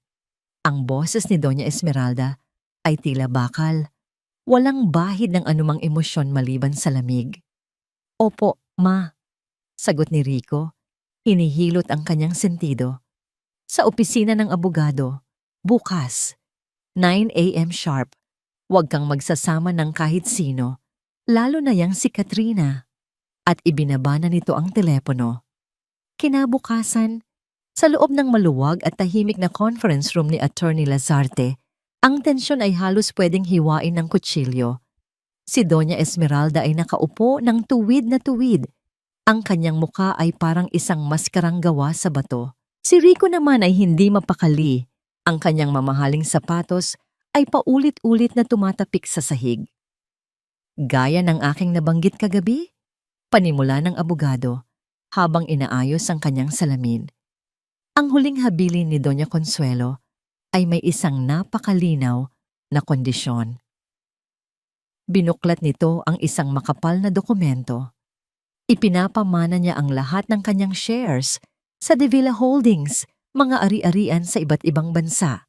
Ang boses ni Doña Esmeralda ay tila bakal. Walang bahid ng anumang emosyon maliban sa lamig. Opo, ma, sagot ni Rico. Hinihilot ang kanyang sentido. Sa opisina ng abogado, bukas, 9 a.m. sharp. Huwag kang magsasama ng kahit sino, lalo na yang si Katrina. At ibinaba na nito ang telepono. Kinabukasan, sa loob ng maluwag at tahimik na conference room ni Attorney Lazarte, ang tensyon ay halos pwedeng hiwain ng kutsilyo. Si Doña Esmeralda ay nakaupo ng tuwid na tuwid. Ang kanyang muka ay parang isang maskarang gawa sa bato. Si Rico naman ay hindi mapakali. Ang kanyang mamahaling sapatos ay paulit-ulit na tumatapik sa sahig. Gaya ng aking nabanggit kagabi, panimula ng abogado habang inaayos ang kanyang salamin. Ang huling habilin ni Doña Consuelo ay may isang napakalinaw na kondisyon. Binuklat nito ang isang makapal na dokumento. Ipinapamana niya ang lahat ng kanyang shares sa De Villa Holdings, mga ari-arian sa iba't ibang bansa,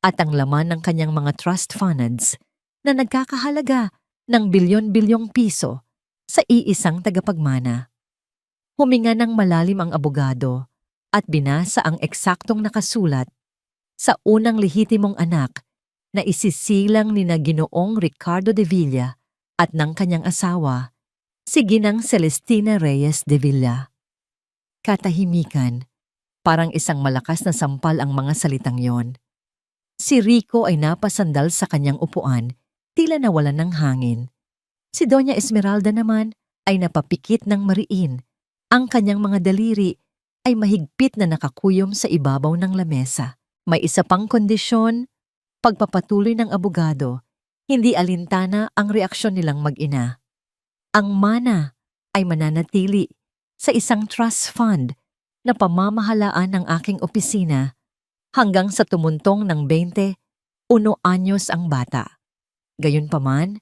at ang laman ng kanyang mga trust funds na nagkakahalaga ng bilyon-bilyong piso sa iisang tagapagmana. Huminga ng malalim ang abogado at binasa ang eksaktong nakasulat sa unang lehitimong anak na isisilang ni na Ginoong Ricardo de Villa at ng kanyang asawa, si Ginang Celestina Reyes de Villa. Katahimikan, parang isang malakas na sampal ang mga salitang yon. Si Rico ay napasandal sa kanyang upuan, tila nawalan ng hangin. Si Doña Esmeralda naman ay napapikit ng mariin. Ang kanyang mga daliri ay mahigpit na nakakuyom sa ibabaw ng lamesa. May isa pang kondisyon, pagpapatuloy ng abogado, hindi alintana ang reaksyon nilang mag-ina. Ang mana ay mananatili sa isang trust fund na pamamahalaan ng aking opisina hanggang sa tumuntong ng 21 anyos ang bata. Gayunpaman,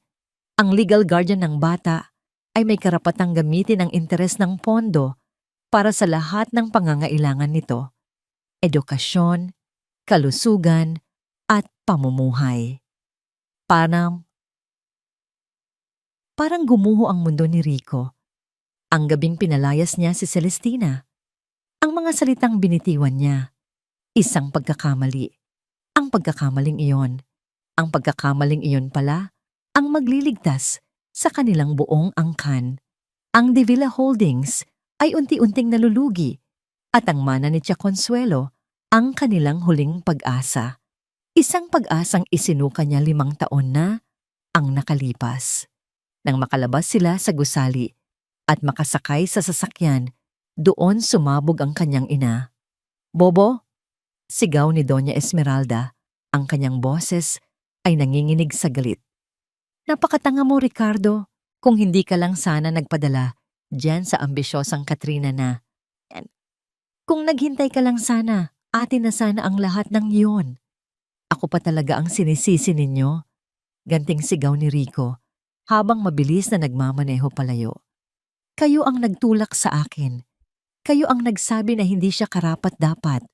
ang legal guardian ng bata ay may karapatang gamitin ang interes ng pondo para sa lahat ng pangangailangan nito: edukasyon, kalusugan, at pamumuhay. Parang gumuho ang mundo ni Rico. Ang gabing pinalayas niya si Celestina. Ang mga salitang binitiwan niya. Isang pagkakamali. Ang pagkakamaling iyon. Ang pagkakamaling iyon pala ang magliligtas sa kanilang buong angkan. Ang De Villa Holdings ay unti-unting nalulugi at ang mana ni Tia Consuelo ang kanilang huling pag-asa. Isang pag-asang isinuka niya 5 taon na ang nakalipas. Nang makalabas sila sa gusali at makasakay sa sasakyan, doon sumabog ang kanyang ina. "Bobo!" Sigaw ni Doña Esmeralda. Ang kanyang boses ay nanginginig sa galit. "Napakatanga mo, Ricardo, kung hindi ka lang sana nagpadala diyan sa ambisyosang Katrina na. Kung naghintay ka lang sana, atin na sana ang lahat ng iyon. Ako pa talaga ang sinisisi ninyo." Ganting sigaw ni Rico habang mabilis na nagmamaneho palayo. "Kayo ang nagtulak sa akin. Kayo ang nagsabi na hindi siya karapat-dapat.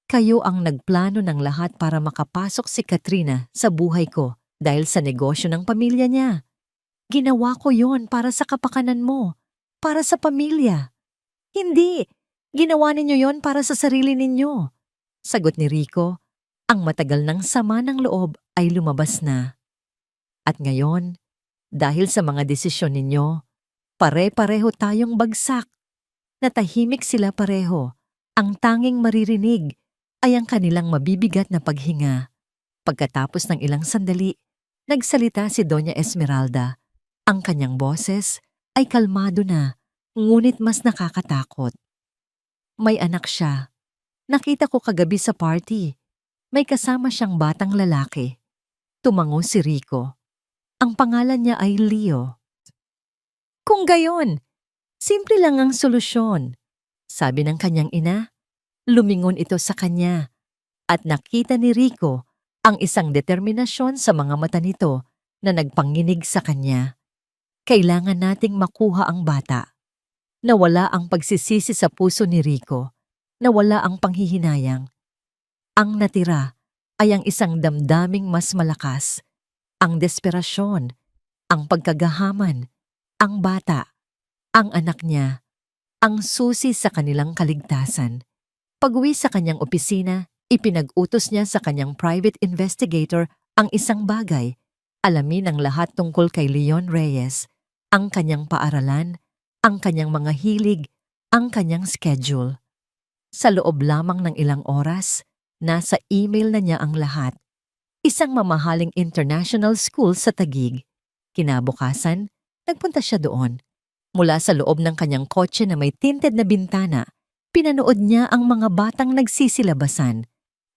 Kayo ang nagplano ng lahat para makapasok si Katrina sa buhay ko dahil sa negosyo ng pamilya niya. Ginawa ko yon para sa kapakanan mo, para sa pamilya. Hindi! Ginawa ninyo yon para sa sarili ninyo." Sagot ni Rico, ang matagal ng sama ng loob ay lumabas na. "At ngayon, dahil sa mga desisyon ninyo, pare-pareho tayong bagsak." Natahimik sila pareho. Ang tanging maririnig ay ang kanilang mabibigat na paghinga. Pagkatapos ng ilang sandali, nagsalita si Doña Esmeralda. Ang kanyang boses ay kalmado na, ngunit mas nakakatakot. "May anak siya. Nakita ko kagabi sa party. May kasama siyang batang lalaki." Tumango si Rico. Ang pangalan niya ay Leo. "Kung gayon, simple lang ang solusyon," sabi ng kanyang ina. Lumingon ito sa kanya at nakita ni Rico ang isang determinasyon sa mga mata nito na nagpanginig sa kanya. Kailangan nating makuha ang bata. Nawala ang pagsisisi sa puso ni Rico. Nawala ang panghihinayang. Ang natira ay ang isang damdaming mas malakas. Ang desperasyon, ang pagkagahaman, ang bata, ang anak niya, ang susi sa kanilang kaligtasan. Pag-uwi sa kanyang opisina, ipinag-utos niya sa kanyang private investigator ang isang bagay. Alamin ang lahat tungkol kay Leon Reyes, ang kanyang paaralan, ang kanyang mga hilig, ang kanyang schedule. Sa loob lamang ng ilang oras, nasa email na niya ang lahat. Isang mamahaling international school sa Taguig. Kinabukasan, nagpunta siya doon. Mula sa loob ng kanyang kotse na may tinted na bintana, pinanood niya ang mga batang nagsisilabasan.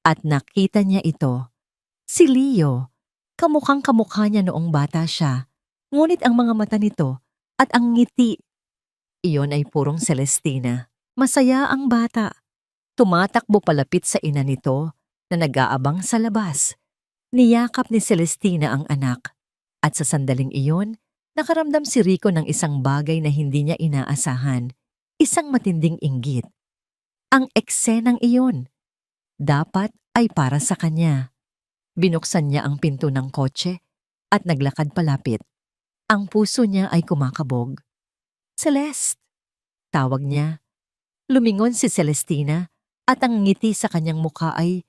At nakita niya ito. Si Leo. Kamukhang kamukha niya noong bata siya. Ngunit ang mga mata nito at ang ngiti, iyon ay purong Celestina. Masaya ang bata. Tumatakbo palapit sa ina nito na nag-aabang sa labas. Niyakap ni Celestina ang anak. At sa sandaling iyon, nakaramdam si Rico ng isang bagay na hindi niya inaasahan. Isang matinding inggit. Ang eksenang iyon, dapat ay para sa kanya. Binuksan niya ang pinto ng kotse at naglakad palapit. Ang puso niya ay kumakabog. "Celeste!" Tawag niya. Lumingon si Celestina at ang ngiti sa kanyang mukha ay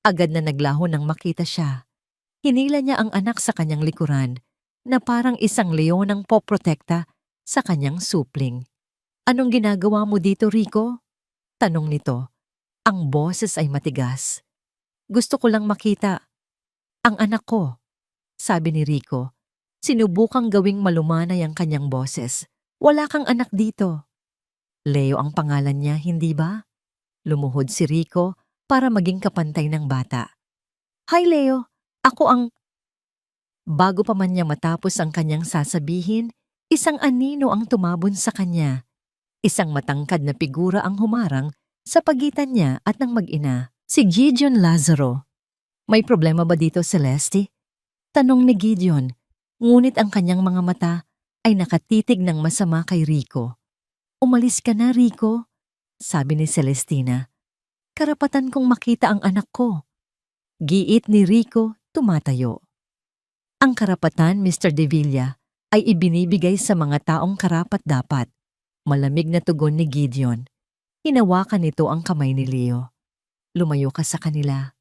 agad na naglaho nang makita siya. Hinila niya ang anak sa kanyang likuran na parang isang leonang poprotekta sa kanyang supling. "Anong ginagawa mo dito, Rico?" Tanong nito. Ang boses ay matigas. "Gusto ko lang makita ang anak ko," sabi ni Rico. Sinubukang gawing malumanay ang kanyang boses. "Wala kang anak dito." "Leo ang pangalan niya, hindi ba?" Lumuhod si Rico para maging kapantay ng bata. "Hi Leo, ako ang..." Bago pa man niya matapos ang kanyang sasabihin, isang anino ang tumabon sa kanya. Isang matangkad na figura ang humarang sa pagitan niya at ng mag-ina, si Gideon Lazaro. "May problema ba dito, Celeste?" Tanong ni Gideon, ngunit ang kanyang mga mata ay nakatitig ng masama kay Rico. "Umalis ka na, Rico," sabi ni Celestina. "Karapatan kong makita ang anak ko." Giit ni Rico, tumatayo. "Ang karapatan, Mr. De Villa, ay ibinibigay sa mga taong karapat-dapat. Malamig na tugon ni Gideon. Hinawakan nito ang kamay ni Leo. Lumayo ka sa kanila.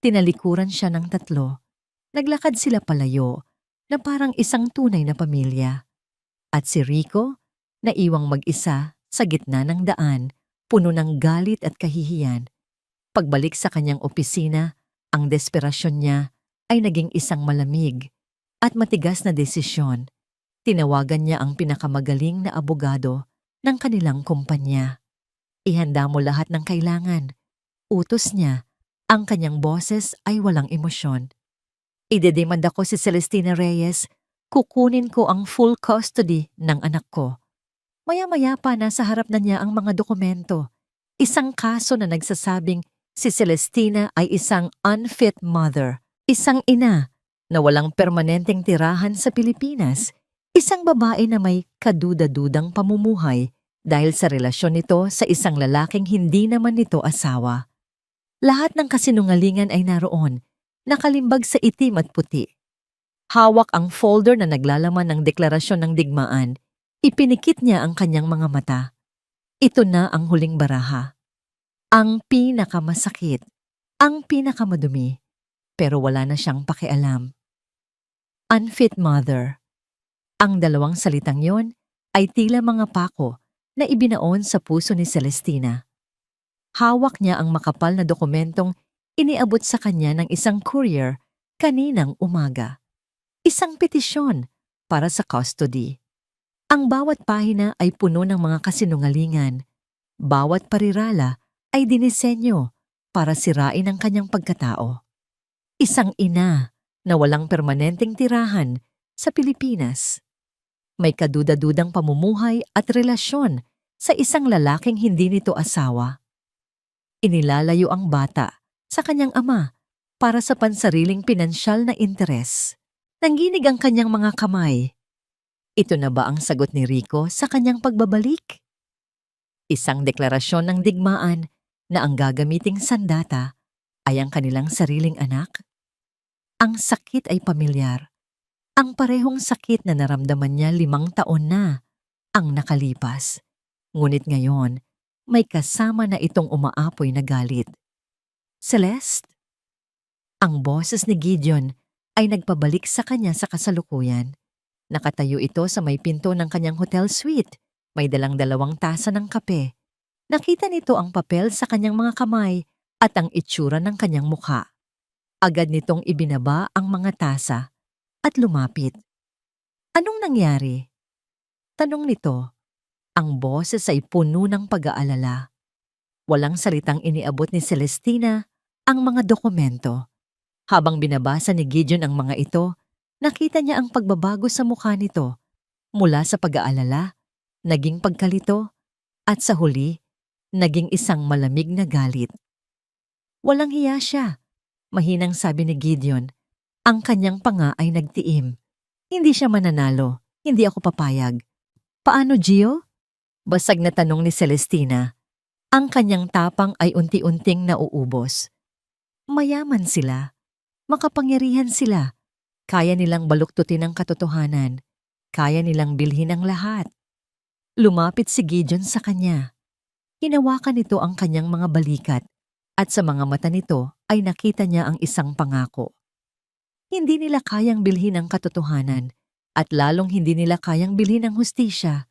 Tinalikuran siya ng tatlo. Naglakad sila palayo na parang isang tunay na pamilya. At si Rico, naiwang mag-isa sa gitna ng daan, puno ng galit at kahihiyan. Pagbalik sa kanyang opisina, ang desperasyon niya ay naging isang malamig at matigas na desisyon. Tinawagan niya ang pinakamagaling na abogado ng kanilang kumpanya. Ihanda mo lahat ng kailangan. Utos niya, ang kanyang boses ay walang emosyon. Idedemand ako si Celestina Reyes, kukunin ko ang full custody ng anak ko. Maya-maya pa nasa harap na niya ang mga dokumento. Isang kaso na nagsasabing si Celestina ay isang unfit mother, isang ina na walang permanenteng tirahan sa Pilipinas, isang babae na may kaduda-dudang pamumuhay dahil sa relasyon nito sa isang lalaking hindi naman nito asawa. Lahat ng kasinungalingan ay naroon, nakalimbag sa itim at puti. Hawak ang folder na naglalaman ng deklarasyon ng digmaan. Ipinikit niya ang kanyang mga mata. Ito na ang huling baraha. Ang pinakamasakit, ang pinakamadumi, pero wala na siyang pakialam. Unfit mother. Ang dalawang salitang yon ay tila mga pako na ibinaon sa puso ni Celestina. Hawak niya ang makapal na dokumentong iniabot sa kanya ng isang courier kaninang umaga. Isang petisyon para sa custody. Ang bawat pahina ay puno ng mga kasinungalingan. Bawat parirala ay dinisenyo para sirain ang kanyang pagkatao. Isang ina na walang permanenteng tirahan sa Pilipinas. May kaduda-dudang pamumuhay at relasyon sa isang lalaking hindi nito asawa. Inilalayo ang bata sa kanyang ama para sa pansariling pinansyal na interes. Nanginig ang kanyang mga kamay. Ito na ba ang sagot ni Rico sa kanyang pagbabalik? Isang deklarasyon ng digmaan na ang gagamiting sandata ay ang kanilang sariling anak? Ang sakit ay pamilyar. Ang parehong sakit na naramdaman niya 5 taon na ang nakalipas. Ngunit ngayon, may kasama na itong umaapoy na galit. Celeste? Ang boses ni Gideon ay nagpabalik sa kanya sa kasalukuyan. Nakatayo ito sa may pinto ng kanyang hotel suite. May dalang 2 tasa ng kape. Nakita nito ang papel sa kanyang mga kamay at ang itsura ng kanyang mukha. Agad nitong ibinaba ang mga tasa at lumapit. Anong nangyari? Tanong nito. Ang boses ay puno ng pag-aalala. Walang salitang iniabot ni Celestina ang mga dokumento. Habang binabasa ni Gideon ang mga ito, nakita niya ang pagbabago sa mukha nito. Mula sa pag-aalala, naging pagkalito, at sa huli, naging isang malamig na galit. Walang hiya siya, mahinang sabi ni Gideon. Ang kanyang panga ay nagtiim. Hindi siya mananalo, hindi ako papayag. Paano, Gio? Basag na tanong ni Celestina. Ang kanyang tapang ay unti-unting nauubos. Mayaman sila. Makapangyarihan sila. Kaya nilang baluktutin ang katotohanan. Kaya nilang bilhin ang lahat. Lumapit si Gideon sa kanya. Hinawakan nito ang kanyang mga balikat at sa mga mata nito ay nakita niya ang isang pangako. Hindi nila kayang bilhin ang katotohanan at lalong hindi nila kayang bilhin ang hustisya.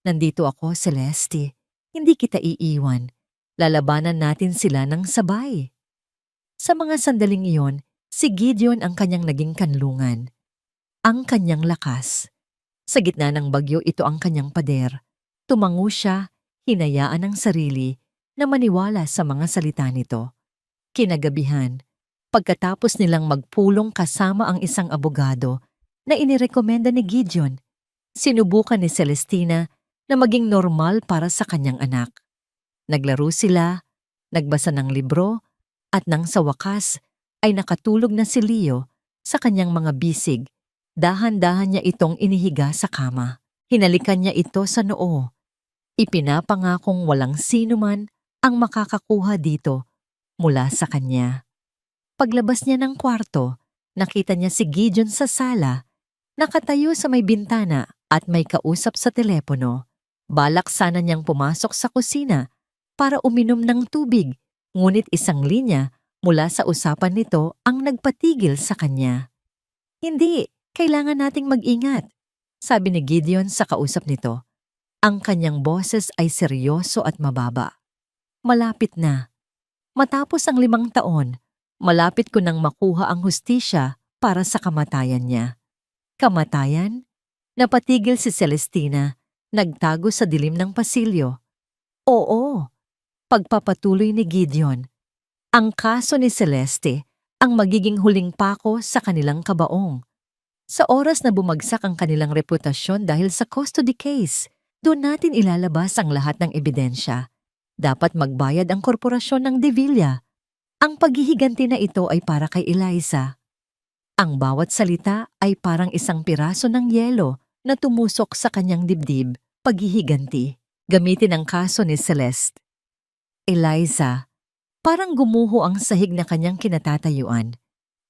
Nandito ako, Celeste. Hindi kita iiwan. Lalabanan natin sila ng sabay. Sa mga sandaling iyon, si Gideon ang kanyang naging kanlungan. Ang kanyang lakas. Sa gitna ng bagyo, ito ang kanyang pader. Tumango siya, hinayaan ang sarili na maniwala sa mga salita nito. Kinagabihan, pagkatapos nilang magpulong kasama ang isang abogado na inirekomenda ni Gideon, sinubukan ni Celestina na maging normal para sa kanyang anak. Naglaro sila, nagbasa ng libro, at nang sa wakas ay nakatulog na si Leo sa kanyang mga bisig. Dahan-dahan niya itong inihiga sa kama. Hinalikan niya ito sa noo. Ipinapangakong walang sino man ang makakakuha dito mula sa kanya. Paglabas niya ng kwarto, nakita niya si Gideon sa sala, Nakatayo sa may bintana at may kausap sa telepono. Balak sana niyang pumasok sa kusina para uminom ng tubig, ngunit isang linya mula sa usapan nito ang nagpatigil sa kanya. Hindi, kailangan nating mag-ingat, sabi ni Gideon sa kausap nito. Ang kanyang boses ay seryoso at mababa. Malapit na. Matapos ang 5 taon, malapit ko nang makuha ang hustisya para sa kamatayan niya. Kamatayan? Napatigil si Celestina, nagtago sa dilim ng pasilyo. Oo, pagpapatuloy ni Gideon. Ang kaso ni Celeste ang magiging huling pako sa kanilang kabaong. Sa oras na bumagsak ang kanilang reputasyon dahil sa custody case, doon natin ilalabas ang lahat ng ebidensya. Dapat magbayad ang korporasyon ng De Villa. Ang paghihiganti na ito ay para kay Eliza. Ang bawat salita ay parang isang piraso ng yelo na tumusok sa kanyang dibdib, paghihiganti, gamitin ang kaso ni Celeste. Eliza, parang gumuho ang sahig na kanyang kinatatayuan.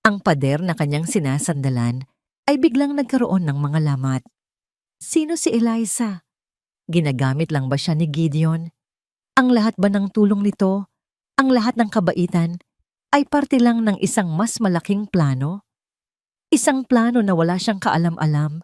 Ang pader na kanyang sinasandalan ay biglang nagkaroon ng mga lamat. Sino si Eliza? Ginagamit lang ba siya ni Gideon? Ang lahat ba ng tulong nito, ang lahat ng kabaitan, ay parte lang ng isang mas malaking plano? Isang plano na wala siyang kaalam-alam.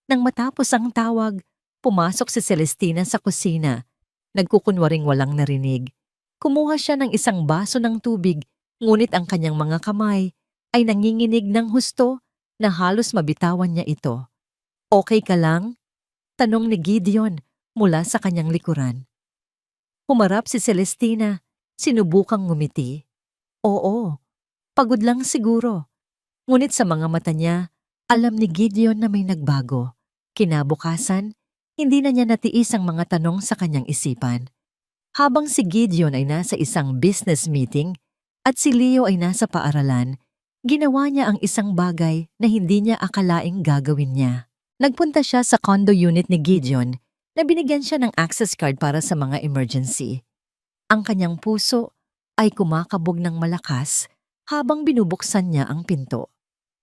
Nang matapos ang tawag, pumasok si Celestina sa kusina. Nagkukunwaring walang narinig. Kumuha siya ng isang baso ng tubig, ngunit ang kanyang mga kamay ay nanginginig ng husto na halos mabitawan niya ito. Okay ka lang? Tanong ni Gideon mula sa kanyang likuran. Humarap si Celestina, sinubukang ngumiti. Oo, pagod lang siguro. Ngunit sa mga mata niya, alam ni Gideon na may nagbago. Kinabukasan, hindi na niya natiis ang mga tanong sa kanyang isipan. Habang si Gideon ay nasa isang business meeting at si Leo ay nasa paaralan, ginawa niya ang isang bagay na hindi niya akalaing gagawin niya. Nagpunta siya sa condo unit ni Gideon na binigyan siya ng access card para sa mga emergency. Ang kanyang puso ay kumakabog ng malakas habang binubuksan niya ang pinto.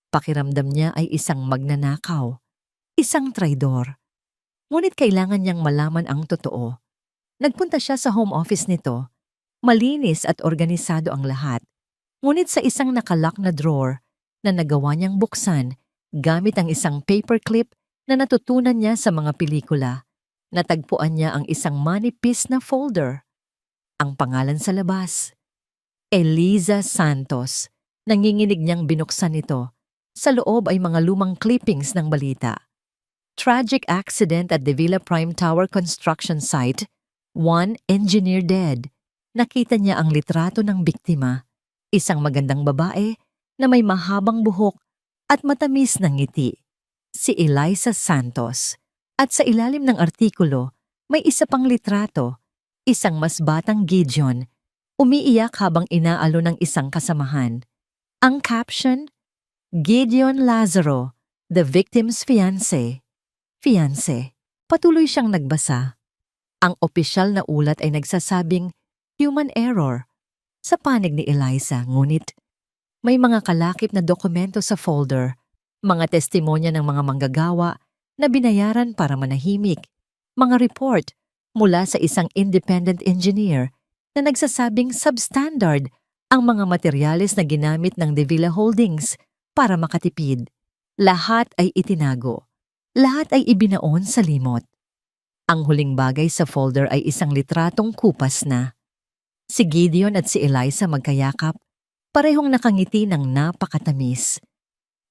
Pakiramdam niya ay isang magnanakaw, isang traidor. Ngunit kailangan niyang malaman ang totoo. Nagpunta siya sa home office nito. Malinis at organisado ang lahat. Ngunit sa isang nakalock na drawer na nagawa niyang buksan gamit ang isang paperclip na natutunan niya sa mga pelikula, natagpuan niya ang isang manipis na folder. Ang pangalan sa labas, Eliza Santos. Nanginginig niyang binuksan ito. Sa loob ay mga lumang clippings ng balita. Tragic accident at De Villa Prime Tower construction site. 1 engineer dead. Nakita niya ang litrato ng biktima. Isang magandang babae na may mahabang buhok at matamis na ngiti. Si Eliza Santos. At sa ilalim ng artikulo, may isa pang litrato. Isang mas batang Gideon. Umiiyak habang inaalo ng isang kasamahan. Ang caption, Gideon Lazaro, the victim's fiancé. Fiancé. Patuloy siyang nagbasa. Ang opisyal na ulat ay nagsasabing human error sa panig ni Eliza, ngunit may mga kalakip na dokumento sa folder, mga testimonya ng mga manggagawa na binayaran para manahimik, mga report mula sa isang independent engineer na nagsasabing substandard ang mga materyales na ginamit ng De Villa Holdings para makatipid. Lahat ay itinago. Lahat ay ibinaon sa limot. Ang huling bagay sa folder ay isang litratong kupas na. Si Gideon at si Eliza magkayakap, parehong nakangiti ng napakatamis.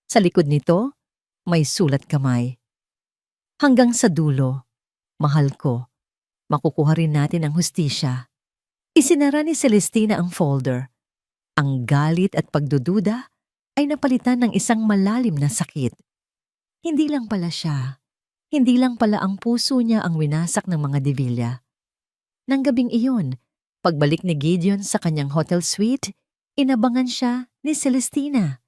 Sa likod nito, may sulat kamay. Hanggang sa dulo, mahal ko, makukuha rin natin ang hustisya. Isinara ni Celestina ang folder. Ang galit at pagdududa ay napalitan ng isang malalim na sakit. Hindi lang pala siya. Hindi lang pala ang puso niya ang winasak ng mga De Villa. Nang gabing iyon, pagbalik ni Gideon sa kanyang hotel suite, inabangan siya ni Celestina.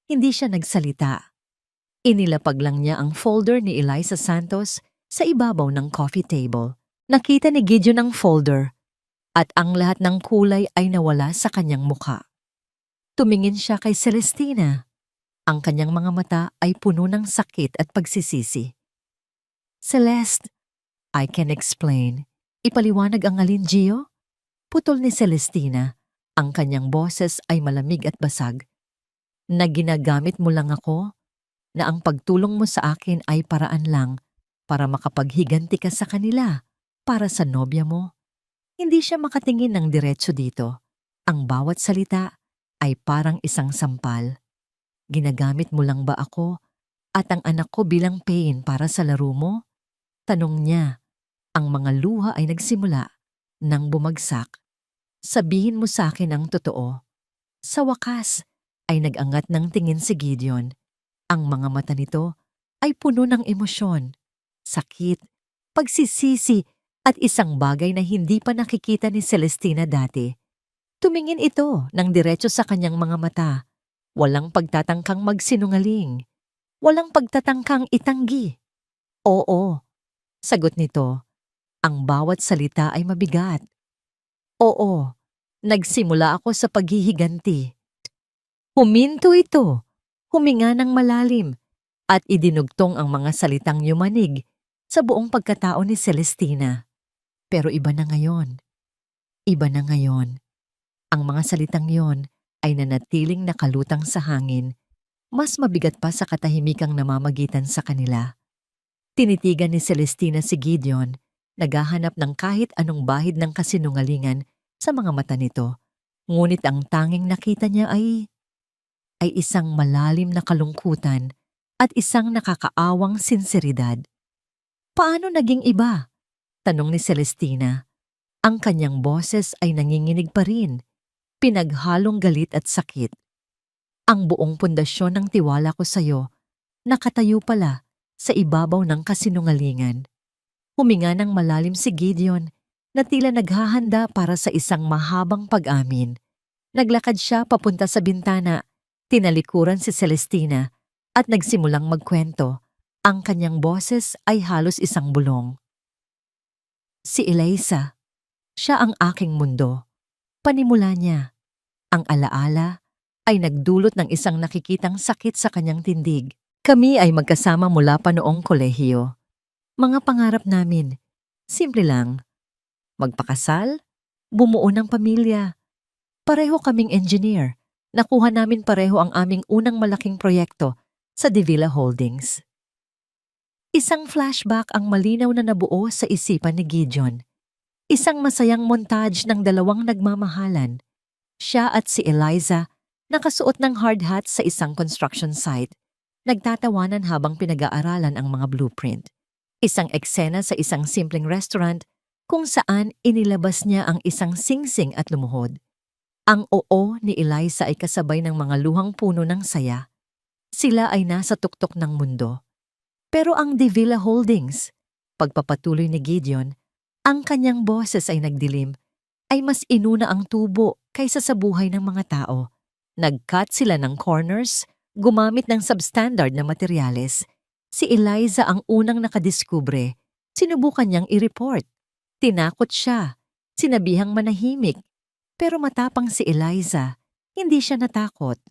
Hindi siya nagsalita. Inilapag lang niya ang folder ni Eliza Santos sa ibabaw ng coffee table. Nakita ni Gideon ang folder at ang lahat ng kulay ay nawala sa kanyang mukha. Tumingin siya kay Celestina. Ang kanyang mga mata ay puno ng sakit at pagsisisi. Celeste, I can explain. Ipaliwanag ang alin, Gio? Putol ni Celestina. Ang kanyang boses ay malamig at basag. Na ginagamit mo lang ako, na ang pagtulong mo sa akin ay paraan lang para makapaghiganti ka sa kanila, para sa nobya mo. Hindi siya makatingin ng diretso dito. Ang bawat salita ay parang isang sampal. Ginagamit mo lang ba ako at ang anak ko bilang pain para sa laro mo? Tanong niya. Ang mga luha ay nagsimula nang bumagsak. Sabihin mo sa akin ang totoo. Sa wakas ay nag-angat ng tingin si Gideon. Ang mga mata nito ay puno ng emosyon, sakit, pagsisisi at isang bagay na hindi pa nakikita ni Celestina dati. Tumingin ito ng diretso sa kanyang mga mata. Walang pagtatangkang magsinungaling. Walang pagtatangkang itanggi. Oo, sagot nito. Ang bawat salita ay mabigat. Oo, nagsimula ako sa paghihiganti. Huminto ito, huminga ng malalim, at idinugtong ang mga salitang yumanig sa buong pagkatao ni Celestina. Pero iba na ngayon. Iba na ngayon. Ang mga salitang yon ay nanatiling nakalutang sa hangin, mas mabigat pa sa katahimikang namamagitan sa kanila. Tinitigan ni Celestina si Gideon, naghahanap ng kahit anong bahid ng kasinungalingan sa mga mata nito. Ngunit ang tanging nakita niya ay isang malalim na kalungkutan at isang nakakaawang sinseridad. Paano naging iba? Tanong ni Celestina. Ang kanyang boses ay nanginginig pa rin, pinaghalong galit at sakit. Ang buong pundasyon ng tiwala ko sa'yo, nakatayo pala sa ibabaw ng kasinungalingan. Huminga ng malalim si Gideon na tila naghahanda para sa isang mahabang pag-amin. Naglakad siya papunta sa bintana, tinalikuran si Celestina at nagsimulang magkwento. Ang kanyang boses ay halos isang bulong. Si Eliza, siya ang aking mundo. Panimula niya. Ang alaala ay nagdulot ng isang nakikitang sakit sa kanyang tindig. Kami ay magkasama mula pa noong kolehiyo. Mga pangarap namin, simple lang. Magpakasal, bumuo ng pamilya. Pareho kaming engineer. Nakuha namin pareho ang aming unang malaking proyekto sa Davila Holdings. Isang flashback ang malinaw na nabuo sa isipan ni Gideon. Isang masayang montage ng dalawang nagmamahalan. Siya at si Eliza, nakasuot ng hard hat sa isang construction site. Nagtatawanan habang pinag-aaralan ang mga blueprint. Isang eksena sa isang simpleng restaurant kung saan inilabas niya ang isang singsing at lumuhod. Ang oo ni Eliza ay kasabay ng mga luhang puno ng saya. Sila ay nasa tuktok ng mundo. Pero ang Davila Holdings, pagpapatuloy ni Gideon, ang kanyang boses ay nagdilim, ay mas inuna ang tubo kaysa sa buhay ng mga tao. Nag-cut sila ng corners, gumamit ng substandard na materyales. Si Eliza ang unang nakadiskubre. Sinubukan niyang i-report. Tinakot siya. Sinabihang manahimik. Pero matapang si Eliza, hindi siya natakot.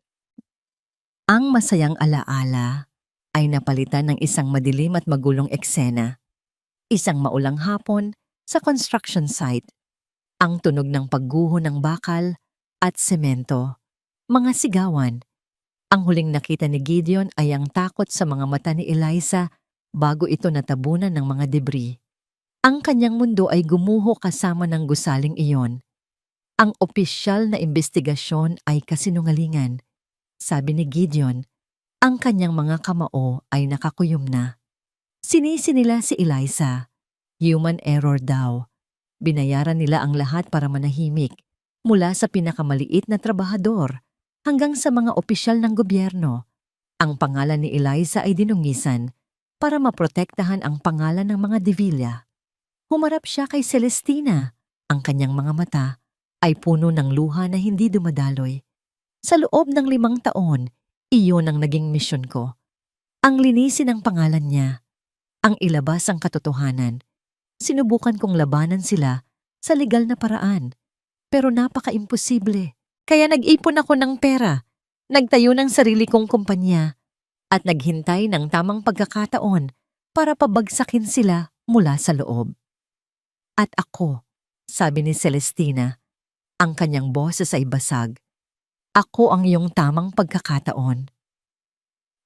Ang masayang alaala ay napalitan ng isang madilim at magulong eksena. Isang maulang hapon sa construction site. Ang tunog ng pagguho ng bakal at semento. Mga sigawan. Ang huling nakita ni Gideon ay ang takot sa mga mata ni Eliza bago ito natabunan ng mga debris. Ang kanyang mundo ay gumuho kasama ng gusaling iyon. Ang opisyal na imbestigasyon ay kasinungalingan. Sabi ni Gideon, ang kanyang mga kamao ay nakakuyom na. Sinisi nila si Eliza. Human error daw. Binayaran nila ang lahat para manahimik, mula sa pinakamaliit na trabahador hanggang sa mga opisyal ng gobyerno. Ang pangalan ni Eliza ay dinungisan para maprotektahan ang pangalan ng mga Davila. Humarap siya kay Celestina. Ang kanyang mga mata ay puno ng luha na hindi dumadaloy. Sa loob ng 5 taon, iyon ang naging misyon ko. Ang linisin ang pangalan niya. Ang ilabas ang katotohanan. Sinubukan kong labanan sila sa legal na paraan. Pero napaka-imposible. Kaya nag-ipon ako ng pera. Nagtayo ng sarili kong kumpanya at naghintay ng tamang pagkakataon para pabagsakin sila mula sa loob. At ako, sabi ni Celestina, ang kanyang boses ay basag. Ako ang iyong tamang pagkakataon.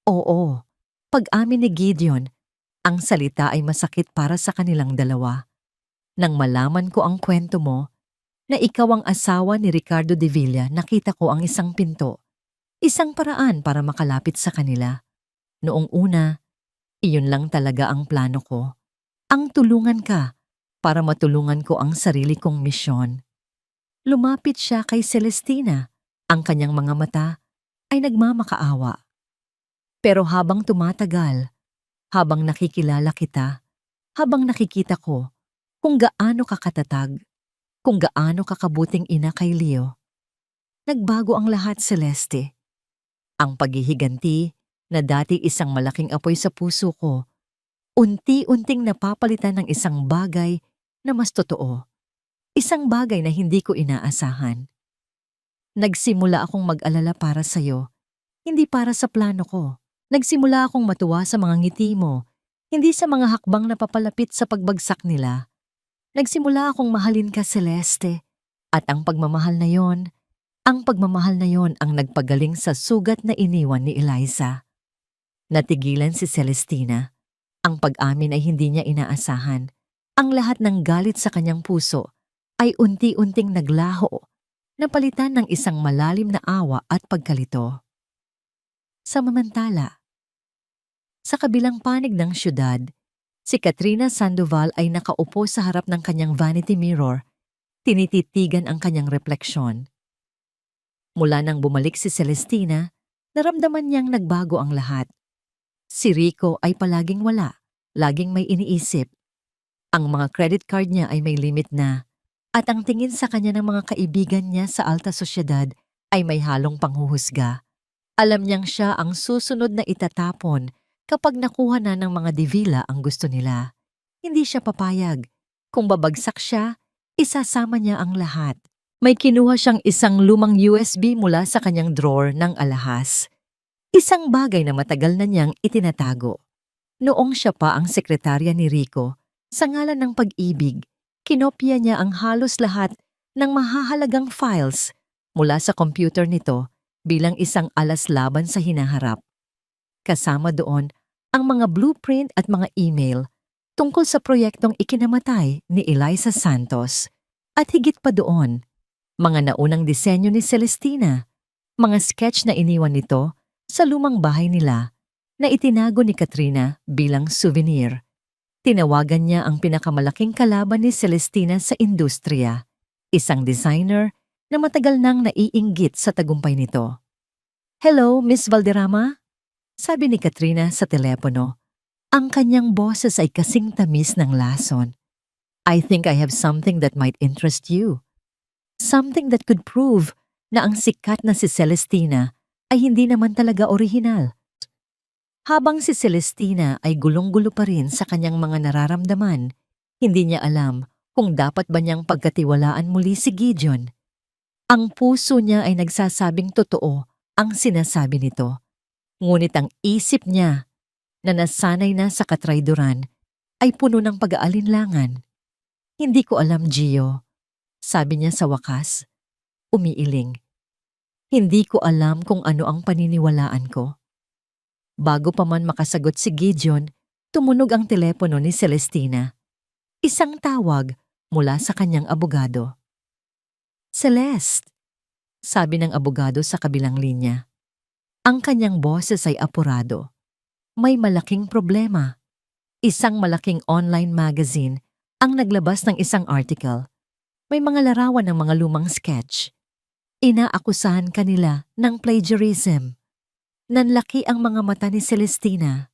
Oo, pag-amin ni Gideon, ang salita ay masakit para sa kanilang dalawa. Nang malaman ko ang kwento mo, na ikaw ang asawa ni Ricardo de Villa, nakita ko ang isang pinto. Isang paraan para makalapit sa kanila. Noong una, iyon lang talaga ang plano ko. Ang tulungan ka para matulungan ko ang sarili kong misyon. Lumapit siya kay Celestina. Ang kanyang mga mata ay nagmamakaawa. Pero habang tumatagal, habang nakikilala kita, habang nakikita ko kung gaano ka katatag, kung gaano ka kabuting ina kay Leo, nagbago ang lahat, Celeste. Ang paghihiganti na dati isang malaking apoy sa puso ko, unti-unting napapalitan ng isang bagay na mas totoo. Isang bagay na hindi ko inaasahan. Nagsimula akong mag-alala para sa'yo, hindi para sa plano ko. Nagsimula akong matuwa sa mga ngiti mo, hindi sa mga hakbang na papalapit sa pagbagsak nila. Nagsimula akong mahalin ka, Celeste. At ang pagmamahal na yon ang nagpagaling sa sugat na iniwan ni Eliza. Natigilan si Celestina. Ang pag-amin ay hindi niya inaasahan. Ang lahat ng galit sa kanyang puso ay unti-unting naglaho, napalitan ng isang malalim na awa at pagkalito. Samantala, sa kabilang panig ng syudad, si Katrina Sandoval ay nakaupo sa harap ng kanyang vanity mirror, tinititigan ang kanyang refleksyon. Mula nang bumalik si Celestina, naramdaman niyang nagbago ang lahat. Si Rico ay palaging wala, laging may iniisip. Ang mga credit card niya ay may limit na, at ang tingin sa kanya ng mga kaibigan niya sa alta sosyedad ay may halong panghuhusga. Alam niyang siya ang susunod na itatapon kapag nakuha na ng mga De Villa ang gusto nila. Hindi siya papayag. Kung babagsak siya, isasama niya ang lahat. May kinuha siyang isang lumang USB mula sa kanyang drawer ng alahas. Isang bagay na matagal na niyang itinatago. Noong siya pa ang sekretarya ni Rico, sa ngalan ng pag-ibig, kinopya niya ang halos lahat ng mahahalagang files mula sa computer nito bilang isang alas laban sa hinaharap. Kasama doon ang mga blueprint at mga email tungkol sa proyektong ikinamatay ni Eliza Santos. At higit pa doon, mga naunang disenyo ni Celestina, mga sketch na iniwan nito sa lumang bahay nila na itinago ni Katrina bilang souvenir. Tinawagan niya ang pinakamalaking kalaban ni Celestina sa industriya, isang designer na matagal nang naiinggit sa tagumpay nito. "Hello, Miss Valderrama?" sabi ni Katrina sa telepono. Ang kanyang boses ay kasing tamis ng lason. "I think I have something that might interest you. Something that could prove na ang sikat na si Celestina ay hindi naman talaga orihinal." Habang si Celestina ay gulong-gulo pa rin sa kanyang mga nararamdaman, hindi niya alam kung dapat ba niyang pagkatiwalaan muli si Gideon. Ang puso niya ay nagsasabing totoo ang sinasabi nito. Ngunit ang isip niya, na nasanay na sa katrayduran, ay puno ng pag-aalinlangan. "Hindi ko alam, Gio," sabi niya sa wakas, umiiling. "Hindi ko alam kung ano ang paniniwalaan ko." Bago pa man makasagot si Gideon, tumunog ang telepono ni Celestina. Isang tawag mula sa kanyang abogado. "Celeste," sabi ng abogado sa kabilang linya. Ang kanyang boses ay apurado. May malaking problema. Isang malaking online magazine ang naglabas ng isang article. May mga larawan ng mga lumang sketch. Inaakusahan kanila ng plagiarism. Nanlaki ang mga mata ni Celestina.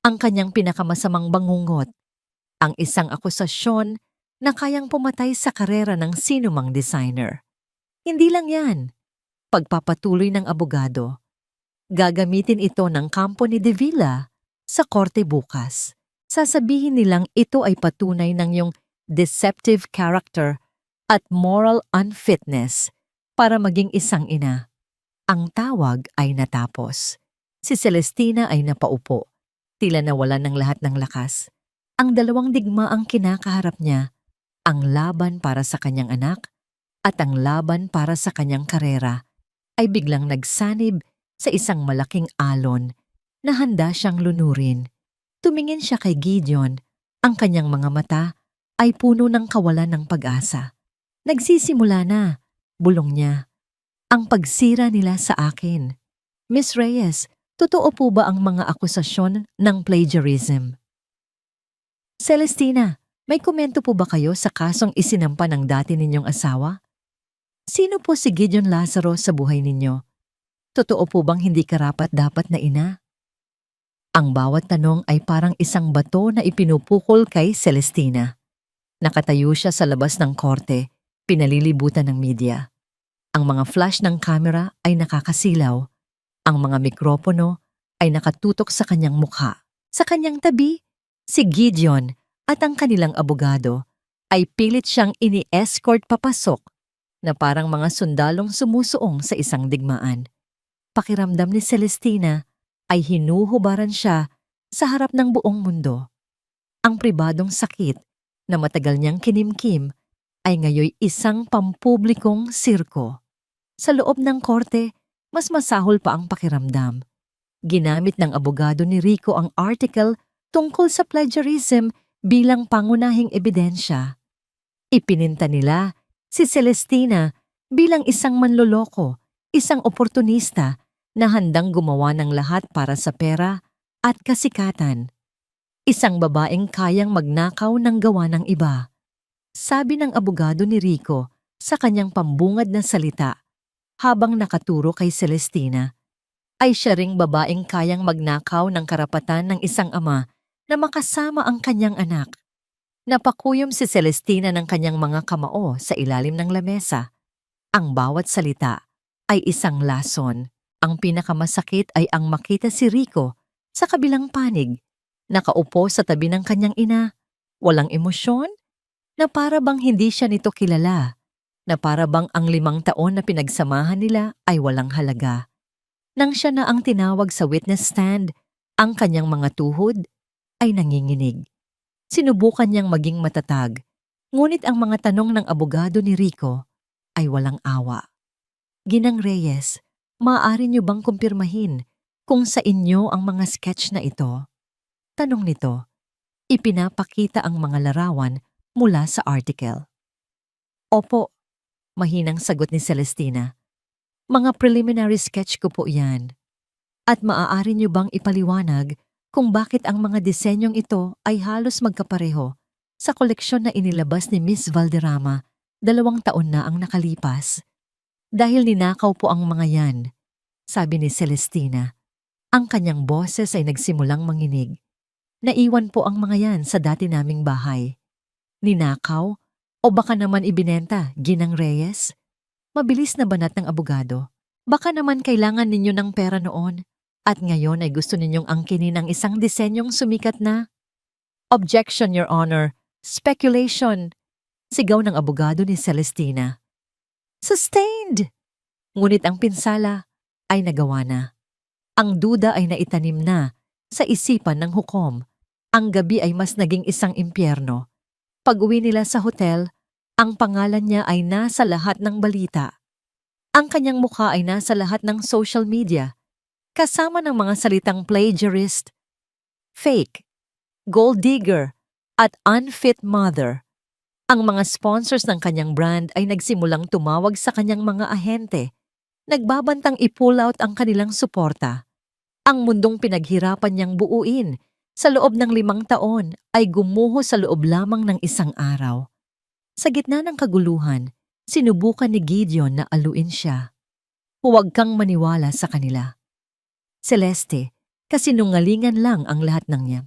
Ang kanyang pinakamasamang bangungot. Ang isang akusasyon na kayang pumatay sa karera ng sinumang designer. Hindi lang yan. Pagpapatuloy ng abogado. Gagamitin ito ng kampo ni De Villa sa korte bukas. Sasabihin nilang ito ay patunay ng iyong deceptive character at moral unfitness para maging isang ina. Ang tawag ay natapos. Si Celestina ay napaupo. Tila nawalan ng lahat ng lakas. Ang dalawang digma ang kinakaharap niya, ang laban para sa kanyang anak at ang laban para sa kanyang karera, ay biglang nagsanib sa isang malaking alon na handa siyang lunurin. Tumingin siya kay Gideon, ang kanyang mga mata ay puno ng kawalan ng pag-asa. Nagsisimula na, bulong niya, ang pagsira nila sa akin. Miss Reyes, totoo po ba ang mga akusasyon ng plagiarism? Celestina, may komento po ba kayo sa kasong isinampa ng dati ninyong asawa? Sino po si Gideon Lazaro sa buhay ninyo? Totoo po bang hindi karapat-dapat na ina? Ang bawat tanong ay parang isang bato na ipinupukol kay Celestina. Nakatayo siya sa labas ng korte, pinalilibutan ng media. Ang mga flash ng kamera ay nakakasilaw. Ang mga mikropono ay nakatutok sa kanyang mukha. Sa kanyang tabi, si Gideon at ang kanilang abogado ay pilit siyang ini-escort papasok na parang mga sundalong sumusuong sa isang digmaan. Pakiramdam ni Celestina ay hinuhubaran siya sa harap ng buong mundo. Ang pribadong sakit na matagal niyang kinimkim ay ngayoy isang pampublikong sirko. Sa loob ng korte, mas masahol pa ang pakiramdam. Ginamit ng abogado ni Rico ang article tungkol sa plagiarism bilang pangunahing ebidensya. Ipininta nila si Celestina bilang isang manloloko, isang oportunista na handang gumawa ng lahat para sa pera at kasikatan. Isang babaeng kayang magnakaw ng gawa ng iba. Sabi ng abogado ni Rico sa kanyang pambungad na salita habang nakaturo kay Celestina, ay siya ring babaeng kayang magnakaw ng karapatan ng isang ama na makasama ang kanyang anak. Napakuyom si Celestina ng kanyang mga kamao sa ilalim ng lamesa. Ang bawat salita ay isang lason. Ang pinakamasakit ay ang makita si Rico sa kabilang panig, nakaupo sa tabi ng kanyang ina, walang emosyon, na para bang hindi siya nito kilala, na para bang ang 5 taon na pinagsamahan nila ay walang halaga. Nang siya na ang tinawag sa witness stand, ang kanyang mga tuhod ay nanginginig. Sinubukan niyang maging matatag, ngunit ang mga tanong ng abogado ni Rico ay walang awa. Ginang Reyes, maaari niyo bang kumpirmahin kung sa inyo ang mga sketch na ito? Tanong nito. Ipinapakita ang mga larawan mula sa article. Opo, mahinang sagot ni Celestina. Mga preliminary sketch ko po yan. At maaari niyo bang ipaliwanag kung bakit ang mga disenyong ito ay halos magkapareho sa koleksyon na inilabas ni Miss Valderrama 2 taon na ang nakalipas? Dahil ninakaw po ang mga yan, sabi ni Celestina. Ang kanyang boses ay nagsimulang manginig. Naiwan po ang mga yan sa dati naming bahay. Ninakaw o baka naman ibinenta, Ginang Reyes? Mabilis na banat ng abogado. Baka naman kailangan ninyo ng pera noon at ngayon ay gusto ninyong angkinin ang isang disenyong sumikat na? Objection, Your Honor. Speculation. Sigaw ng abogado ni Celestina. Sustained! Ngunit ang pinsala ay nagawa na. Ang duda ay naitanim na sa isipan ng hukom. Ang gabi ay mas naging isang impyerno. Pag-uwi nila sa hotel, ang pangalan niya ay nasa lahat ng balita. Ang kanyang mukha ay nasa lahat ng social media, kasama ng mga salitang plagiarist, fake, gold digger, at unfit mother. Ang mga sponsors ng kanyang brand ay nagsimulang tumawag sa kanyang mga ahente, nagbabantang i-pull out ang kanilang suporta. Ang mundong pinaghirapan niyang buuin sa loob ng 5 taon ay gumuho sa loob lamang ng isang araw. Sa gitna ng kaguluhan, sinubukan ni Gideon na aluin siya. Huwag kang maniwala sa kanila. Celeste, kasinungalingan lang ang lahat ng niya.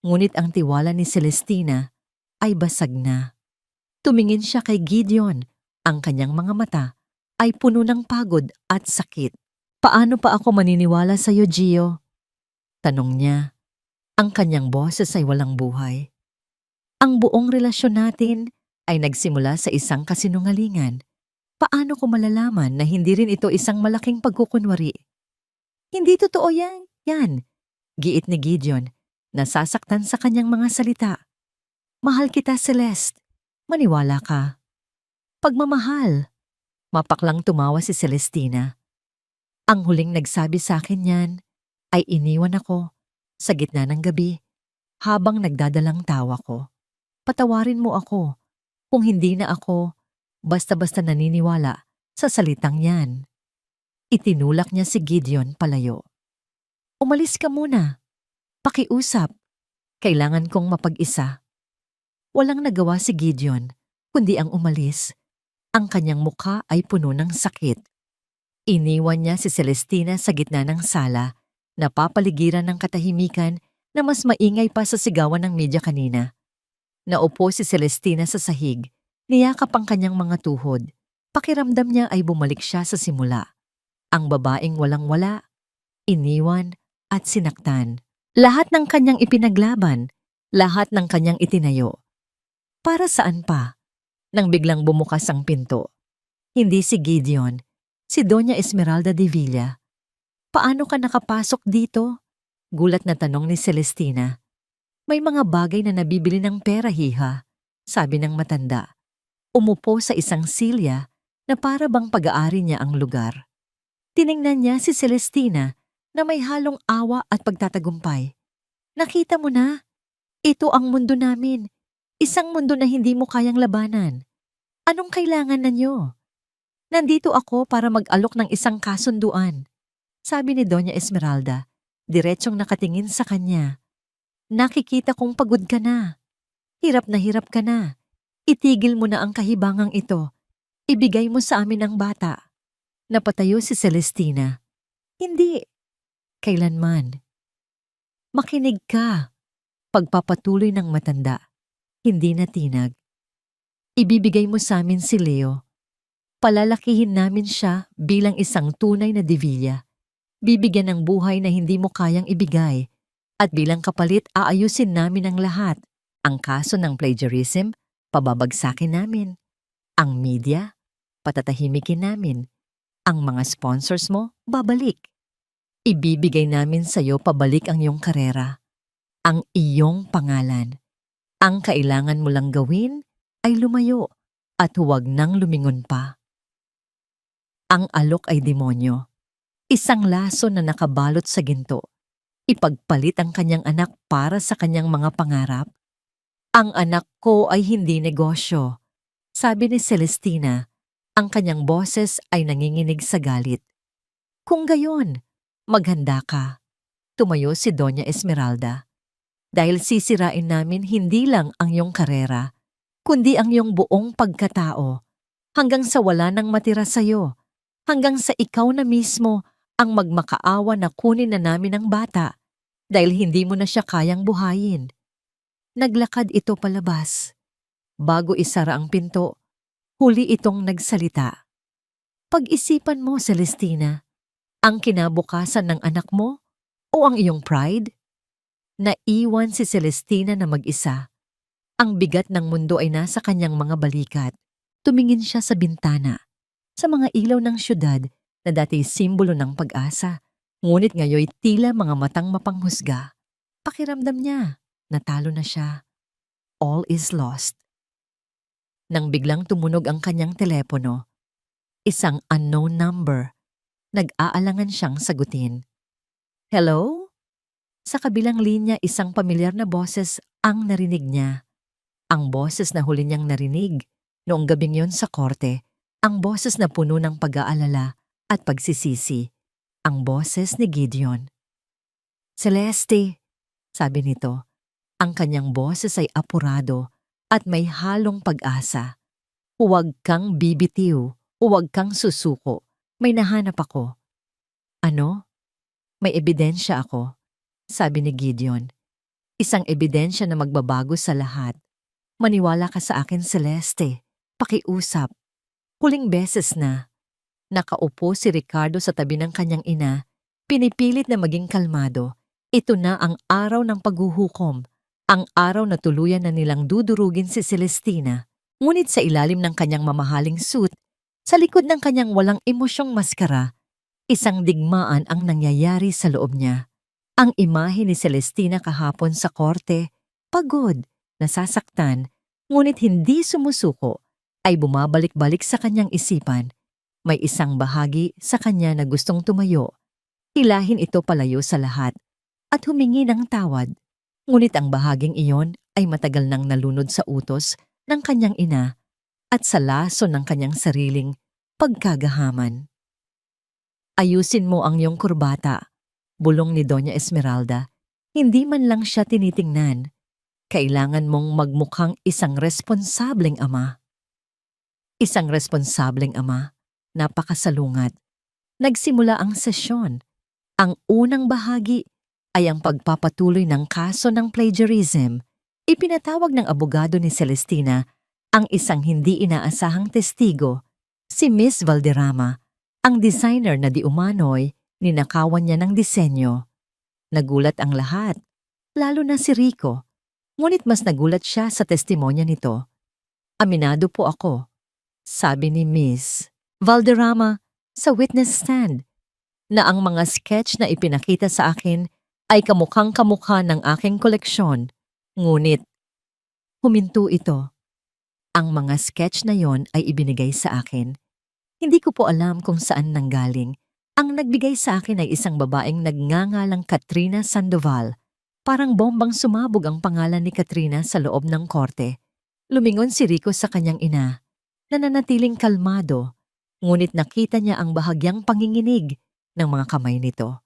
Ngunit ang tiwala ni Celestina ay basag na. Tumingin siya kay Gideon. Ang kanyang mga mata ay puno ng pagod at sakit. Paano pa ako maniniwala sa iyo, Gio? Tanong niya. Ang kanyang boses ay walang buhay. Ang buong relasyon natin ay nagsimula sa isang kasinungalingan. Paano ko malalaman na hindi rin ito isang malaking pagkukunwari? Hindi totoo yan. Yan, giit ni Gideon, nasasaktan sa kanyang mga salita. Mahal kita, Celeste. Maniwala ka. Pagmamahal. Mapaklang tumawa si Celestina. Ang huling nagsabi sa akin yan ay iniwan ako sa gitna ng gabi habang nagdadalang tawa ko. Patawarin mo ako kung hindi na ako basta-basta naniniwala sa salitang yan. Itinulak niya si Gideon palayo. Umalis ka muna. Pakiusap. Kailangan kong mapag-isa. Walang nagawa si Gideon, kundi ang umalis. Ang kanyang mukha ay puno ng sakit. Iniwan niya si Celestina sa gitna ng sala, napapaligiran ng katahimikan na mas maingay pa sa sigawan ng media kanina. Naupo si Celestina sa sahig, niyakap ang kanyang mga tuhod. Pakiramdam niya ay bumalik siya sa simula. Ang babaeng walang-wala, iniwan at sinaktan. Lahat ng kanyang ipinaglaban, lahat ng kanyang itinayo. Para saan pa? Nang biglang bumukas ang pinto. Hindi si Gideon, si Doña Esmeralda de Villa. Paano ka nakapasok dito? Gulat na tanong ni Celestina. May mga bagay na nabibili ng pera, hiha, sabi ng matanda. Umupo sa isang silya na para bang pag-aari niya ang lugar. Tiningnan niya si Celestina na may halong awa at pagtatagumpay. Nakita mo na? Ito ang mundo namin. Isang mundo na hindi mo kayang labanan. Anong kailangan na niyo? Nandito ako para mag-alok ng isang kasunduan, sabi ni Doña Esmeralda, diretsong nakatingin sa kanya. Nakikita kong pagod ka na. Hirap ka na. Itigil mo na ang kahibangang ito. Ibigay mo sa amin ang bata. Napatayo si Celestina. Hindi. Kailanman. Makinig ka. Pagpapatuloy ng matanda. Hindi natinag. Ibibigay mo sa amin si Leo. Palalakihin namin siya bilang isang tunay na Devilla. Bibigyan ng buhay na hindi mo kayang ibigay. At bilang kapalit, aayusin namin ang lahat. Ang kaso ng plagiarism, pababagsakin namin. Ang media, patatahimikin namin. Ang mga sponsors mo, babalik. Ibibigay namin sa'yo pabalik ang iyong karera. Ang iyong pangalan. Ang kailangan mo lang gawin ay lumayo at huwag nang lumingon pa. Ang alok ay demonyo. Isang laso na nakabalot sa ginto. Ipagpalit ang kanyang anak para sa kanyang mga pangarap. Ang anak ko ay hindi negosyo. Sabi ni Celestina, ang kanyang boses ay nanginginig sa galit. Kung gayon, maghanda ka. Tumayo si Doña Esmeralda. Dahil sisirain namin hindi lang ang iyong karera, kundi ang iyong buong pagkatao, hanggang sa wala nang matira sa'yo, hanggang sa ikaw na mismo ang magmakaawa na kunin na namin ang bata dahil hindi mo na siya kayang buhayin. Naglakad ito palabas. Bago isara ang pinto, huli itong nagsalita. Pag-isipan mo, Celestina, ang kinabukasan ng anak mo o ang iyong pride? Naiwan si Celestina na mag-isa. Ang bigat ng mundo ay nasa kanyang mga balikat. Tumingin siya sa bintana, sa mga ilaw ng syudad na dati simbolo ng pag-asa, ngunit ngayoy tila mga matang mapanghusga. Pakiramdam niya, natalo na siya. All is lost. Nang biglang tumunog ang kanyang telepono, isang unknown number, nag-aalangan siyang sagutin. Hello? Sa kabilang linya, isang pamilyar na boses ang narinig niya. Ang boses na huli niyang narinig noong gabing yon sa korte, ang boses na puno ng pag-aalala at pagsisisi, ang boses ni Gideon. Celeste, sabi nito, ang kanyang boses ay apurado at may halong pag-asa. Huwag kang bibitiw, huwag kang susuko, may nahanap ako. Ano? May ebidensya ako. Sabi ni Gideon, isang ebidensya na magbabago sa lahat. Maniwala ka sa akin, Celeste. Pakiusap. Huling beses na. Nakaupo si Ricardo sa tabi ng kanyang ina, pinipilit na maging kalmado. Ito na ang araw ng paghuhukom, ang araw na tuluyan na nilang dudurugin si Celestina. Ngunit sa ilalim ng kanyang mamahaling suit, Sa likod ng kanyang walang emosyong maskara, isang digmaan ang nangyayari sa loob niya. Ang imahe ni Celestina kahapon sa korte, pagod, nasasaktan, ngunit hindi sumusuko, ay bumabalik-balik sa kanyang isipan. May isang bahagi sa kanya na gustong tumayo, hilahin ito palayo sa lahat, at humingi ng tawad. Ngunit ang bahaging iyon ay matagal nang nalunod sa utos ng kanyang ina at sa laso ng kanyang sariling pagkagahaman. Ayusin mo ang iyong kurbata, bulong ni Doña Esmeralda. Hindi man lang siya tinitingnan. Kailangan mong magmukhang isang responsableng ama. Isang responsableng ama, napakasalungat. Nagsimula ang sesyon. Ang unang bahagi ay ang pagpapatuloy ng kaso ng plagiarism. Ipinatawag ng abogado ni Celestina ang isang hindi inaasahang testigo, si Miss Valderrama, ang designer na di umano'y ninakawan niya ng disenyo. Nagulat ang lahat, lalo na si Rico. Ngunit mas nagulat siya sa testimonya nito. Aminado po ako, sabi ni Miss Valderrama sa witness stand, na ang mga sketch na ipinakita sa akin ay kamukhang-kamukha ng aking koleksyon. Ngunit, huminto ito. Ang mga sketch na yon ay ibinigay sa akin. Hindi ko po alam kung saan nanggaling. Ang nagbigay sa akin ay isang babaeng nagngangalang Katrina Sandoval. Parang bombang sumabog ang pangalan ni Katrina sa loob ng korte. Lumingon si Rico sa kanyang ina, nananatiling kalmado, ngunit nakita niya ang bahagyang panginginig ng mga kamay nito.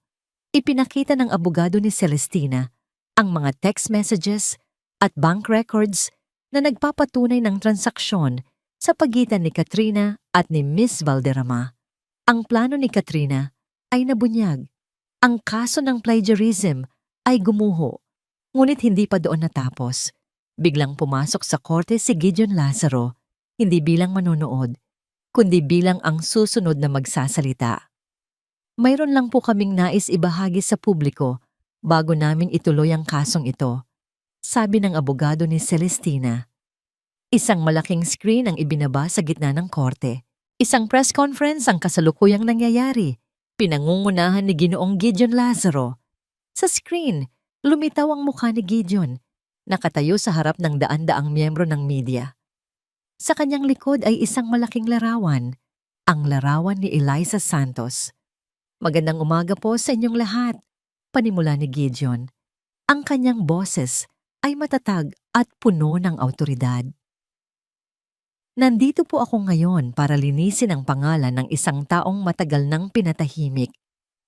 Ipinakita ng abogado ni Celestina ang mga text messages at bank records na nagpapatunay ng transaksyon sa pagitan ni Katrina at ni Miss Valderrama. Ang plano ni Katrina ay nabunyag. Ang kaso ng plagiarism ay gumuho, ngunit hindi pa doon natapos. Biglang pumasok sa korte si Gideon Lazaro, hindi bilang manonood, kundi bilang ang susunod na magsasalita. Mayroon lang po kaming nais ibahagi sa publiko bago namin ituloy ang kasong ito, sabi ng abogado ni Celestina. Isang malaking screen ang ibinaba sa gitna ng korte. Isang press conference ang kasalukuyang nangyayari. Pinangungunahan ni Ginoong Gideon Lazaro. Sa screen, lumitaw ang mukha ni Gideon, nakatayo sa harap ng daan-daang miyembro ng media. Sa kanyang likod ay isang malaking larawan, ang larawan ni Eliza Santos. Magandang umaga po sa inyong lahat, panimula ni Gideon. Ang kanyang boses ay matatag at puno ng awtoridad. Nandito po ako ngayon para linisin ang pangalan ng isang taong matagal nang pinatahimik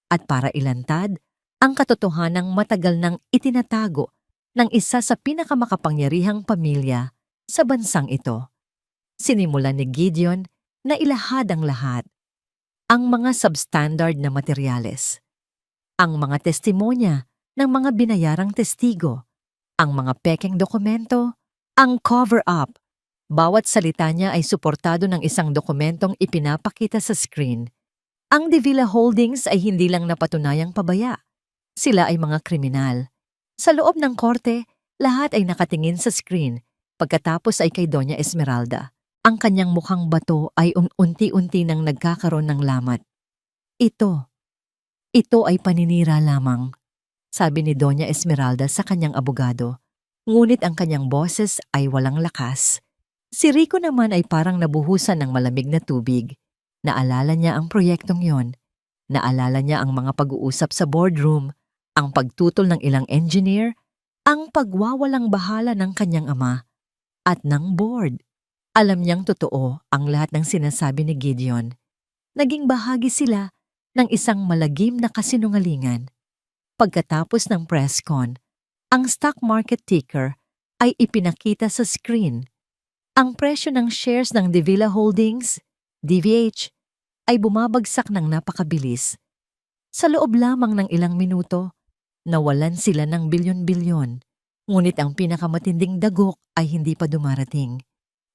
at para ilantad ang katotohanang matagal nang itinatago ng isa sa pinakamakapangyarihang pamilya sa bansang ito. Sinimulan ni Gideon na ilahad ang lahat, ang mga substandard na materyales, ang mga testimonya ng mga binayarang testigo, ang mga pekeng dokumento, ang cover-up. Bawat salita niya ay suportado ng isang dokumentong ipinapakita sa screen. Ang De Villa Holdings ay hindi lang napatunayang pabaya. Sila ay mga kriminal. Sa loob ng korte, lahat ay nakatingin sa screen. Pagkatapos ay kay Doña Esmeralda. Ang kanyang mukhang bato ay unti-unti nang nagkakaroon ng lamat. Ito ay paninira lamang, sabi ni Doña Esmeralda sa kanyang abogado. Ngunit ang kanyang boses ay walang lakas. Si Rico naman ay parang nabuhusan ng malamig na tubig. Naalala niya ang proyektong yon. Naalala niya ang mga pag-uusap sa boardroom, ang pagtutol ng ilang engineer, ang pagwawalang bahala ng kanyang ama, at ng board. Alam niyang totoo ang lahat ng sinasabi ni Gideon. Naging bahagi sila ng isang malagim na kasinungalingan. Pagkatapos ng press con, ang stock market ticker ay ipinakita sa screen. Ang presyo ng shares ng De Villa Holdings, DVH, ay bumabagsak ng napakabilis. Sa loob lamang ng ilang minuto, nawalan sila ng bilyon-bilyon. Ngunit ang pinakamatinding dagok ay hindi pa dumarating.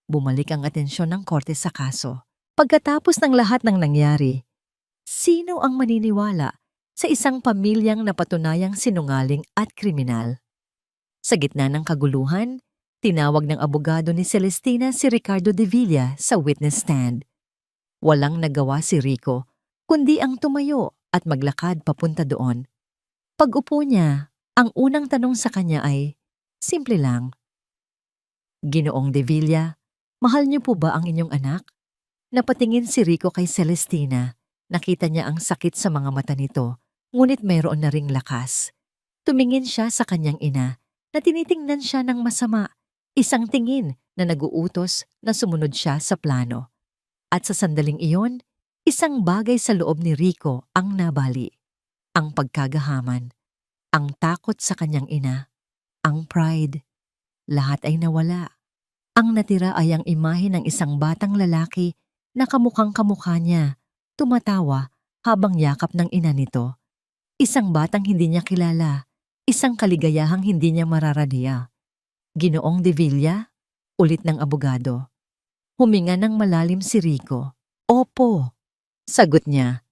Bumalik ang atensyon ng korte sa kaso. Pagkatapos ng lahat ng nangyari, sino ang maniniwala sa isang pamilyang napatunayang sinungaling at kriminal? Sa gitna ng kaguluhan, tinawag ng abogado ni Celestina si Ricardo De Villa sa witness stand. Walang nagawa si Rico, kundi ang tumayo at maglakad papunta doon. Pag-upo niya, ang unang tanong sa kanya ay, simple lang, "Ginoong De Villa, mahal niyo po ba ang inyong anak?" Napatingin si Rico kay Celestina. Nakita niya ang sakit sa mga mata nito, ngunit mayroon na ring lakas. Tumingin siya sa kanyang ina na tinitingnan siya ng masama, isang tingin na naguutos na sumunod siya sa plano. At sa sandaling iyon, isang bagay sa loob ni Rico ang nabali. Ang pagkagahaman, ang takot sa kanyang ina, ang pride, lahat ay nawala. Ang natira ay ang imahe ng isang batang lalaki na kamukhang kamukha niya, tumatawa habang yakap ng ina nito. Isang batang hindi niya kilala, isang kaligayahang hindi niya mararaniya. "Ginoong De Villa?" Ulit ng abogado. Huminga ng malalim si Rico. "Opo," sagot niya.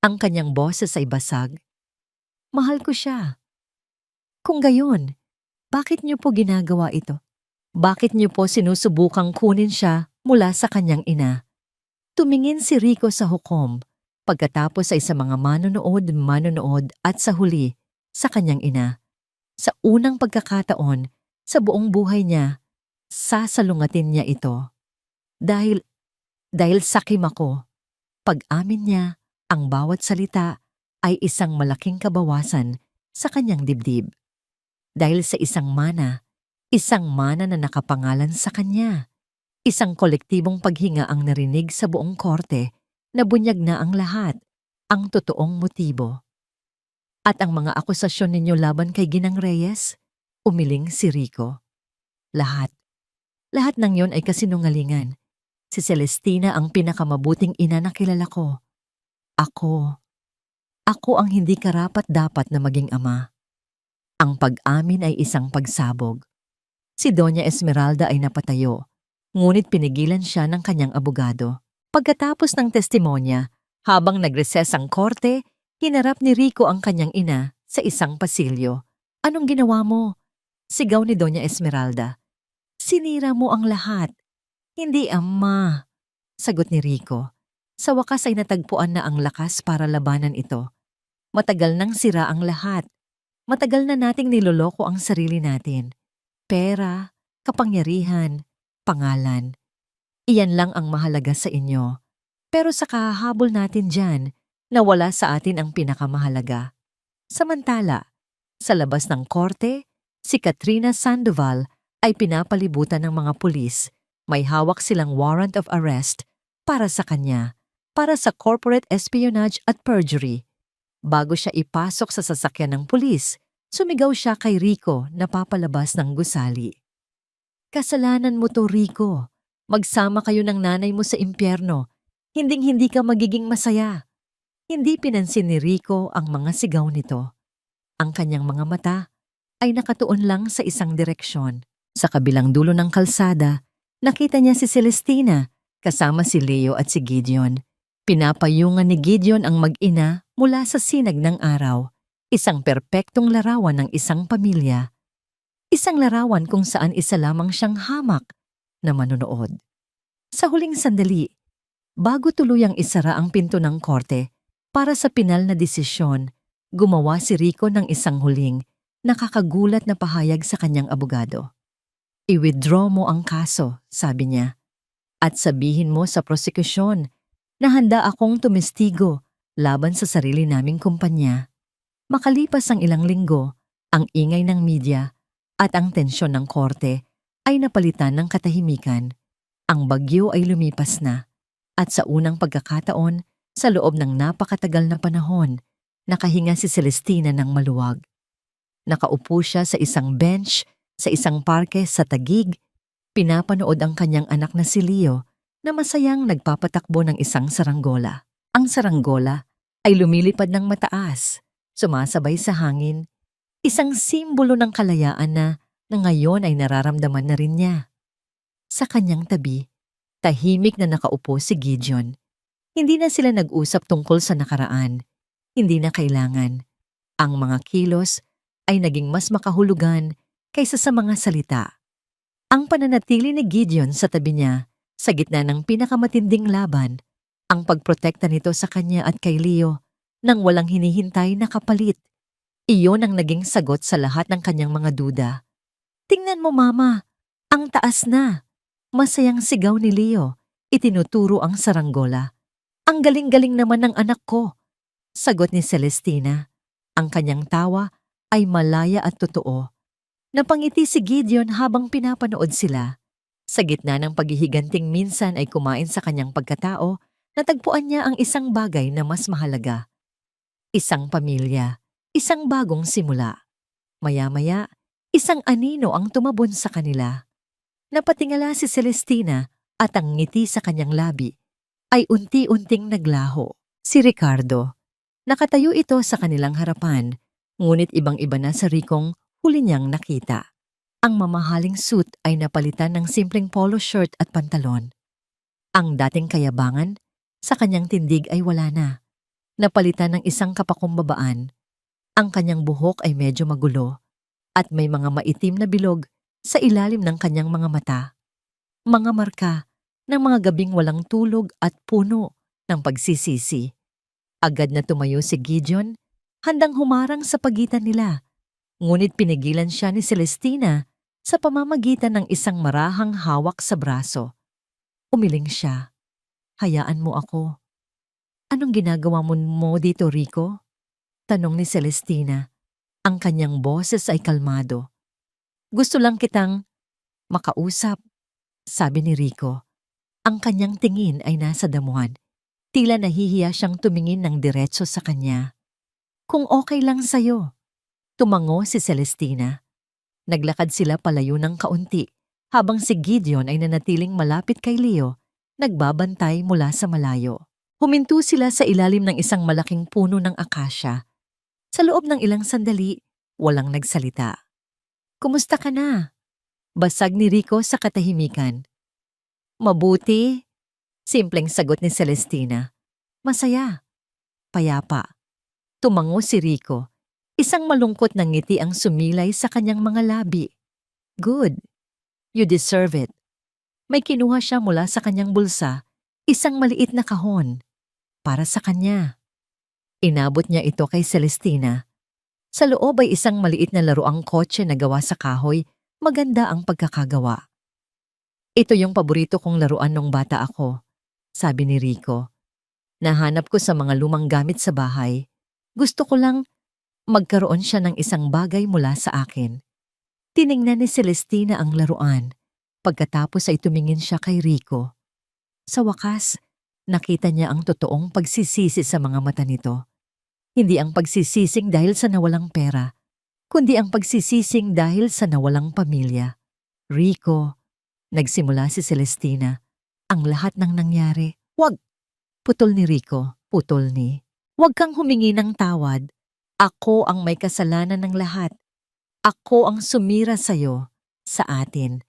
Ang kanyang boses ay basag. "Mahal ko siya." "Kung gayon, bakit niyo po ginagawa ito? Bakit niyo po sinusubukang kunin siya mula sa kanyang ina?" Tumingin si Rico sa hukom, pagkatapos ay sa mga manonood at sa huli, sa kanyang ina. Sa unang pagkakataon, sa buong buhay niya, sasalungatin niya ito. Dahil sakim ako. Pag-amin niya, ang bawat salita ay isang malaking kabawasan sa kanyang dibdib. Dahil sa isang mana na nakapangalan sa kanya. Isang kolektibong paghinga ang narinig sa buong korte na bunyag na ang lahat, ang totoong motibo. "At ang mga akusasyon ninyo laban kay Ginang Reyes?" Umiling si Rico. Lahat ng yon ay kasinungalingan. Si Celestina ang pinakamabuting ina na kilala ko. Ako ang hindi karapat-dapat na maging ama. Ang pag-amin ay isang pagsabog. Si Doña Esmeralda ay napatayo, ngunit pinigilan siya ng kanyang abogado. Pagkatapos ng testimonya, habang nagreses ang korte, hinarap ni Rico ang kanyang ina sa isang pasilyo. "Anong ginawa mo?" Sigaw ni Doña Esmeralda. "Sinira mo ang lahat." "Hindi, Ama," sagot ni Rico. Sa wakas ay natagpuan na ang lakas para labanan ito. Matagal nang sira ang lahat. Matagal na nating niloloko ang sarili natin. Pera, kapangyarihan, pangalan. Iyan lang ang mahalaga sa inyo. Pero sa kahahabol natin dyan, nawala sa atin ang pinakamahalaga. Samantala, sa labas ng korte, si Katrina Sandoval ay pinapalibutan ng mga pulis. May hawak silang warrant of arrest para sa kanya, para sa corporate espionage at perjury. Bago siya ipasok sa sasakyan ng pulis, sumigaw siya kay Rico na papalabas ng gusali. "Kasalanan mo to, Rico. Magsama kayo ng nanay mo sa impyerno. Hinding-hindi ka magiging masaya." Hindi pinansin ni Rico ang mga sigaw nito. Ang kanyang mga mata ay nakatuon lang sa isang direksyon. Sa kabilang dulo ng kalsada, nakita niya si Celestina kasama si Leo at si Gideon. Pinapayungan ni Gideon ang mag-ina mula sa sinag ng araw. Isang perpektong larawan ng isang pamilya. Isang larawan kung saan isa lamang siyang hamak na manonood. Sa huling sandali, bago tuluyang isara ang pinto ng korte para sa pinal na desisyon, gumawa si Rico ng isang huling, nakakagulat na pahayag sa kanyang abogado. "I-withdraw mo ang kaso," sabi niya, "at sabihin mo sa prosekusyon na handa akong tumestigo laban sa sarili naming kumpanya." Makalipas ang ilang linggo, ang ingay ng media at ang tensyon ng korte ay napalitan ng katahimikan. Ang bagyo ay lumipas na, at sa unang pagkakataon, sa loob ng napakatagal na panahon, nakahinga si Celestina ng maluwag. Nakaupo siya sa isang bench sa isang parke sa Taguig. Pinapanood ang kanyang anak na si Leo na masayang nagpapatakbo ng isang saranggola. Ang saranggola ay lumilipad ng mataas, sumasabay sa hangin, isang simbolo ng kalayaan na ngayon ay nararamdaman na rin niya. Sa kanyang tabi, tahimik na nakaupo si Gideon. Hindi na sila nag-usap tungkol sa nakaraan. Hindi na kailangan. Ang mga kilos ay naging mas makahulugan kaysa sa mga salita. Ang pananatili ni Gideon sa tabi niya sa gitna ng pinakamatinding laban Ang pagprotekta nito sa kanya at kay Leo nang walang hinihintay na kapalit. Iyon ang naging sagot sa lahat ng kanyang mga duda. Tingnan mo mama, ang taas na. Masayang sigaw ni Leo. Itinuturo ang saranggola. Ang galing-galing naman ng anak ko. Sagot ni Celestina. Ang kanyang tawa ay malaya at totoo. Napangiti si Gideon habang pinapanood sila. Sa gitna ng paghihiganting minsan ay kumain sa kanyang pagkatao, natagpuan niya ang isang bagay na mas mahalaga. Isang pamilya, isang bagong simula. Maya-maya, isang anino ang tumabon sa kanila. Napatingala si Celestina at ang ngiti sa kanyang labi ay unti-unting naglaho. Si Ricardo. Nakatayo ito sa kanilang harapan, ngunit ibang-iba na sa Ricong huli niyang nakita. Ang mamahaling suit ay napalitan ng simpleng polo shirt at pantalon. Ang dating kayabangan, sa kanyang tindig ay wala na. Napalitan ng isang kapakumbabaan. Ang kanyang buhok ay medyo magulo at may mga maitim na bilog sa ilalim ng kanyang mga mata. Mga marka ng mga gabing walang tulog at puno ng pagsisisi. Agad na tumayo si Gideon, handang humarang sa pagitan nila. Ngunit pinigilan siya ni Celestina sa pamamagitan ng isang marahang hawak sa braso. Umiling siya. Hayaan mo ako. Anong ginagawa mo dito, Rico? Tanong ni Celestina. Ang kanyang boses ay kalmado. Gusto lang kitang makausap, sabi ni Rico. Ang kanyang tingin ay nasa damuhan. Tila nahihiya siyang tumingin ng diretso sa kanya. Kung okay lang sa'yo. Tumango si Celestina. Naglakad sila palayo ng kaunti habang si Gideon ay nanatiling malapit kay Leo, nagbabantay mula sa malayo. Huminto sila sa ilalim ng isang malaking puno ng akasya. Sa loob ng ilang sandali, walang nagsalita. Kumusta ka na? Basag ni Rico sa katahimikan. Mabuti, simpleng sagot ni Celestina. Masaya. Payapa. Tumango si Rico. Isang malungkot na ngiti ang sumilay sa kanyang mga labi. Good. You deserve it. May kinuha siya mula sa kanyang bulsa, isang maliit na kahon. Para sa kanya. Inabot niya ito kay Celestina. Sa loob ay isang maliit na laruang kotse na gawa sa kahoy, maganda ang pagkakagawa. Ito yung paborito kong laruan nung bata ako, sabi ni Rico. Nahanap ko sa mga lumang gamit sa bahay. Gusto ko lang magkaroon siya ng isang bagay mula sa akin. Tiningnan ni Celestina ang laruan. Pagkatapos ay tumingin siya kay Rico. Sa wakas, nakita niya ang totoong pagsisisi sa mga mata nito. Hindi ang pagsisising dahil sa nawalang pera, kundi ang pagsisising dahil sa nawalang pamilya. Rico, nagsimula si Celestina. Ang lahat ng nangyari. Wag! Putol ni Rico. Putol ni. Wag kang humingi ng tawad. Ako ang may kasalanan ng lahat. Ako ang sumira sa'yo, sa atin.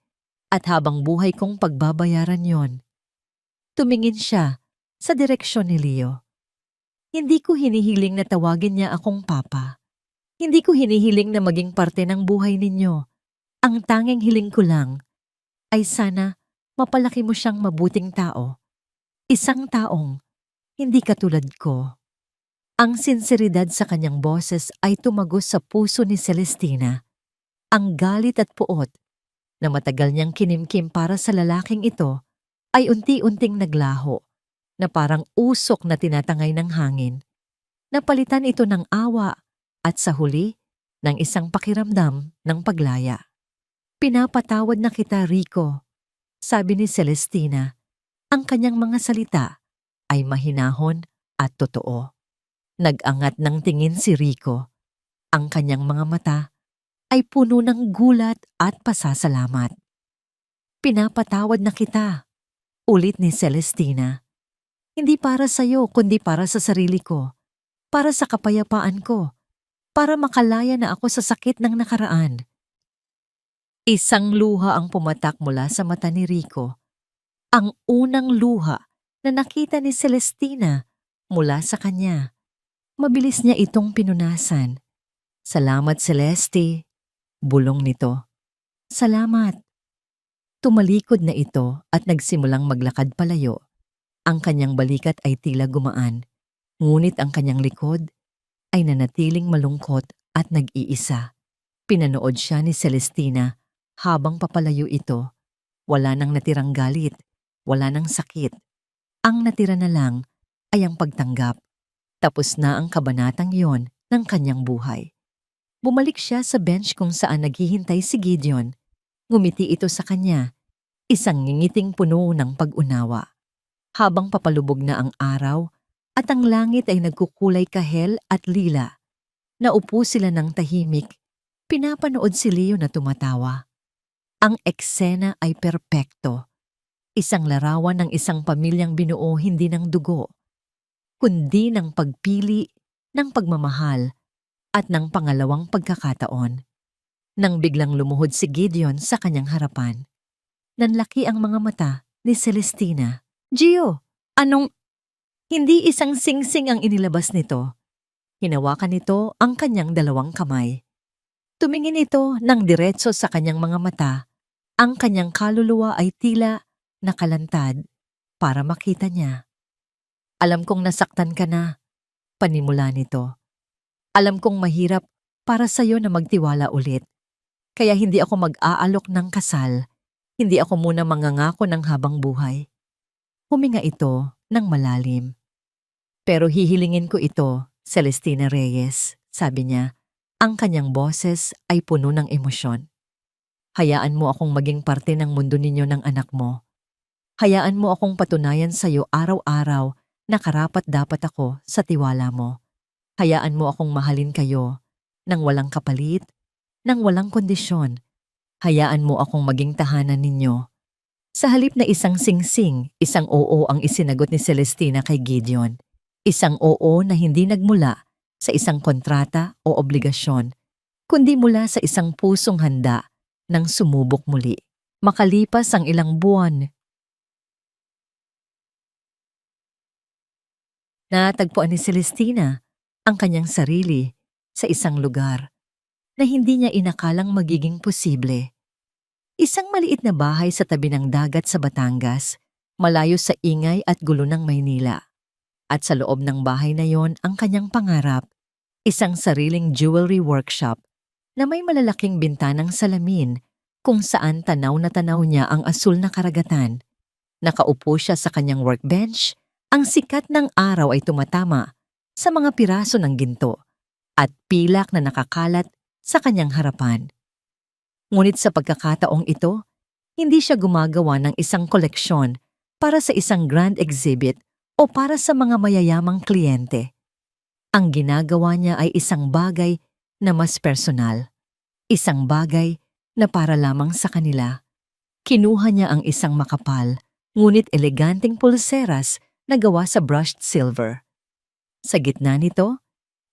At habang buhay kong pagbabayaran yon. Tumingin siya sa direksyon ni Leo. Hindi ko hinihiling na tawagin niya akong papa. Hindi ko hinihiling na maging parte ng buhay ninyo. Ang tanging hiling ko lang ay sana mapalaki mo siyang mabuting tao. Isang taong hindi katulad ko. Ang sinseridad sa kanyang boses ay tumagos sa puso ni Celestina. Ang galit at puot na matagal niyang kinimkim para sa lalaking ito ay unti-unting naglaho na parang usok na tinatangay ng hangin. Napalitan ito ng awa at sa huli ng isang pakiramdam ng paglaya. Pinapatawad na kita, Rico, sabi ni Celestina. Ang kanyang mga salita ay mahinahon at totoo. Nag-angat ng tingin si Rico. Ang kanyang mga mata ay puno ng gulat at pasasalamat. Pinapatawad na kita, ulit ni Celestina. Hindi para sa'yo kundi para sa sarili ko, para sa kapayapaan ko, para makalaya na ako sa sakit ng nakaraan. Isang luha ang pumatak mula sa mata ni Rico. Ang unang luha na nakita ni Celestina mula sa kanya. Mabilis niya itong pinunasan. Salamat, Celeste. Bulong nito. Salamat. Tumalikod na ito at nagsimulang maglakad palayo. Ang kanyang balikat ay tila gumaan, ngunit ang kanyang likod ay nanatiling malungkot at nag-iisa. Pinanood siya ni Celestina habang papalayo ito. Wala nang natirang galit, wala nang sakit. Ang natira na lang ay ang pagtanggap. Tapos na ang kabanatang yon ng kanyang buhay. Bumalik siya sa bench kung saan naghihintay si Gideon. Ngumiti ito sa kanya, isang ngingiting puno ng pag-unawa. Habang papalubog na ang araw at ang langit ay nagkukulay kahel at lila, naupo sila ng tahimik, pinapanood si Leo na tumatawa. Ang eksena ay perpekto. Isang larawan ng isang pamilyang binuo hindi ng dugo, kundi ng pagpili, ng pagmamahal, at ng pangalawang pagkakataon. Nang biglang lumuhod si Gideon sa kanyang harapan, nanlaki ang mga mata ni Celestina. Gio, anong... Hindi isang singsing ang inilabas nito. Hinawakan nito ang kanyang dalawang kamay. Tumingin ito ng diretso sa kanyang mga mata. Ang kanyang kaluluwa ay tila nakalantad para makita niya. Alam kong nasaktan ka na, panimula nito. Alam kong mahirap para sa'yo na magtiwala ulit. Kaya hindi ako mag-aalok ng kasal. Hindi ako muna mangangako ng habang buhay. Huminga ito ng malalim. Pero hihilingin ko ito, Celestina Reyes, sabi niya. Ang kanyang boses ay puno ng emosyon. Hayaan mo akong maging parte ng mundo ninyo ng anak mo. Hayaan mo akong patunayan sa iyo araw-araw na karapat-dapat ako sa tiwala mo. Hayaan mo akong mahalin kayo nang walang kapalit, nang walang kondisyon. Hayaan mo akong maging tahanan ninyo. Sa halip na isang singsing, isang oo ang isinagot ni Celestina kay Gideon. Isang oo na hindi nagmula sa isang kontrata o obligasyon, kundi mula sa isang pusong handa nang sumubok muli. Makalipas ang ilang buwan, natagpuan ni Celestina ang kanyang sarili sa isang lugar na hindi niya inakalang magiging posible. Isang maliit na bahay sa tabi ng dagat sa Batangas, malayo sa ingay at gulo ng Maynila. At sa loob ng bahay na yon ang kanyang pangarap, isang sariling jewelry workshop na may malalaking bintanang salamin kung saan tanaw na tanaw niya ang asul na karagatan. Nakaupo siya sa kanyang workbench, ang sikat ng araw ay tumatama sa mga piraso ng ginto at pilak na nakakalat sa kanyang harapan. Ngunit sa pagkakataong ito, hindi siya gumagawa ng isang koleksyon para sa isang grand exhibit o para sa mga mayayamang kliyente. Ang ginagawa niya ay isang bagay na mas personal. Isang bagay na para lamang sa kanila. Kinuha niya ang isang makapal, ngunit eleganteng pulseras na gawa sa brushed silver. Sa gitna nito,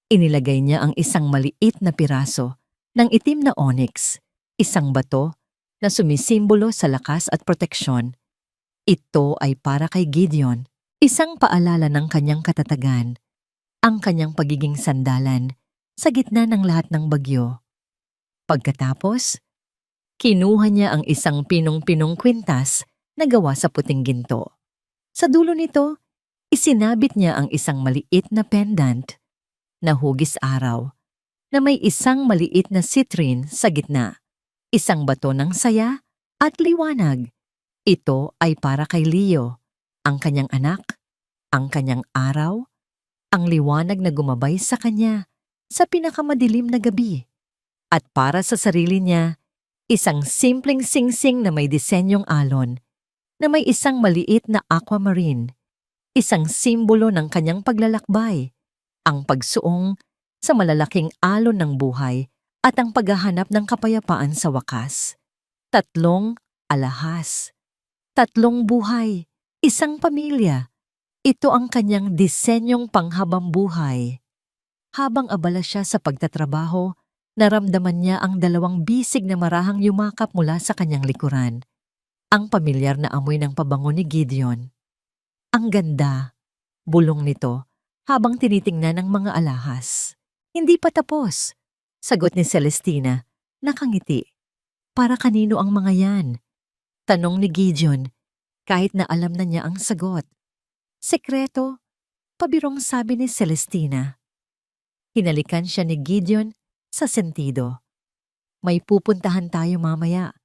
inilagay niya ang isang maliit na piraso ng itim na onyx, isang bato na sumisimbolo sa lakas at proteksyon. Ito ay para kay Gideon, isang paalala ng kanyang katatagan, ang kanyang pagiging sandalan sa gitna ng lahat ng bagyo. Pagkatapos, kinuha niya ang isang pinong-pinong kwintas na gawa sa puting ginto. Sa dulo nito, isinabit niya ang isang maliit na pendant na hugis araw na may isang maliit na citrine sa gitna, isang bato ng saya at liwanag. Ito ay para kay Leo, ang kanyang anak, ang kanyang araw, ang liwanag na gumabay sa kanya sa pinakamadilim na gabi. At para sa sarili niya, isang simpleng singsing na may disenyong alon, na may isang maliit na aquamarine, isang simbolo ng kanyang paglalakbay, ang pagsuong sa malalaking alon ng buhay at ang paghahanap ng kapayapaan sa wakas. 3 alahas, 3 buhay, isang pamilya. Ito ang kanyang disenyong panghabang buhay. Habang abala siya sa pagtatrabaho, naramdaman niya ang 2 bisig na marahang yumakap mula sa kanyang likuran. Ang pamilyar na amoy ng pabango ni Gideon. Ang ganda, bulong nito habang tinitingnan ng mga alahas. Hindi pa tapos, sagot ni Celestina, nakangiti. Para kanino ang mga yan? Tanong ni Gideon, kahit na alam na niya ang sagot. Sekreto, pabirong sabi ni Celestina. Hinalikan siya ni Gideon sa sentido. May pupuntahan tayo mamaya.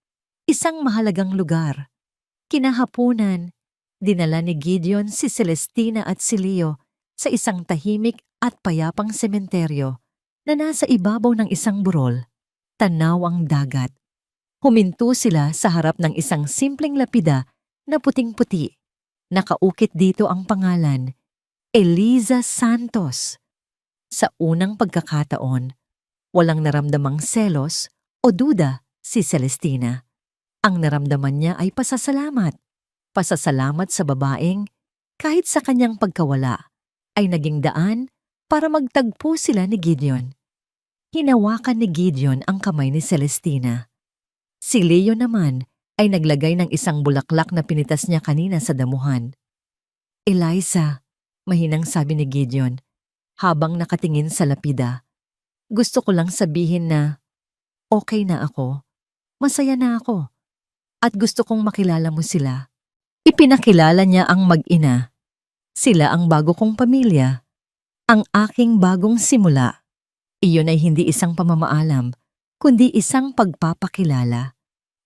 Isang mahalagang lugar. Kinahaponan, dinala ni Gideon si Celestina at si Leo sa isang tahimik at payapang sementeryo na nasa ibabaw ng isang burol. Tanaw ang dagat. Huminto sila sa harap ng isang simpleng lapida na puting-puti. Nakaukit dito ang pangalan, Eliza Santos. Sa unang pagkakataon, walang naramdamang selos o duda si Celestina. Ang naramdaman niya ay pasasalamat. Pasasalamat sa babaeng kahit sa kanyang pagkawala ay naging daan para magtagpo sila ni Gideon. Hinawakan ni Gideon ang kamay ni Celestina. Si Leo naman ay naglagay ng isang bulaklak na pinitas niya kanina sa damuhan. Eliza, mahinang sabi ni Gideon habang nakatingin sa lapida. Gusto ko lang sabihin na okay na ako, masaya na ako, at gusto kong makilala mo sila. Ipinakilala niya ang mag-ina. Sila ang bago kong pamilya, ang aking bagong simula. Iyon ay hindi isang pamamaalam, kundi isang pagpapakilala.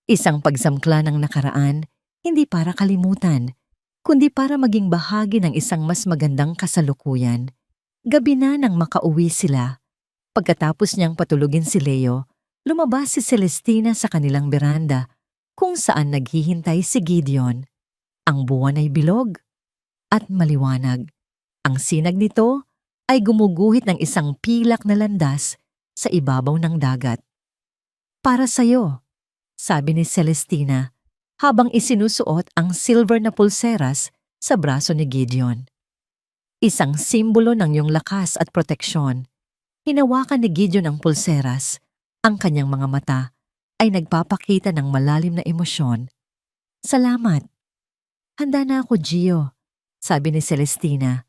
Isang pagsamkla ng nakaraan, hindi para kalimutan, kundi para maging bahagi ng isang mas magandang kasalukuyan. Gabi na nang makauwi sila. Pagkatapos niyang patulugin si Leo, lumabas si Celestina sa kanilang beranda kung saan naghihintay si Gideon. Ang buwan ay bilog at maliwanag. Ang sinag nito ay gumuguhit ng isang pilak na landas sa ibabaw ng dagat. Para sa'yo, sabi ni Celestina habang isinusuot ang silver na pulseras sa braso ni Gideon. Isang simbolo ng iyong lakas at proteksyon. Hinawakan ni Gideon ang pulseras. Ang kanyang mga mata ay nagpapakita ng malalim na emosyon. Salamat. Handa na ako, Gio, sabi ni Celestina.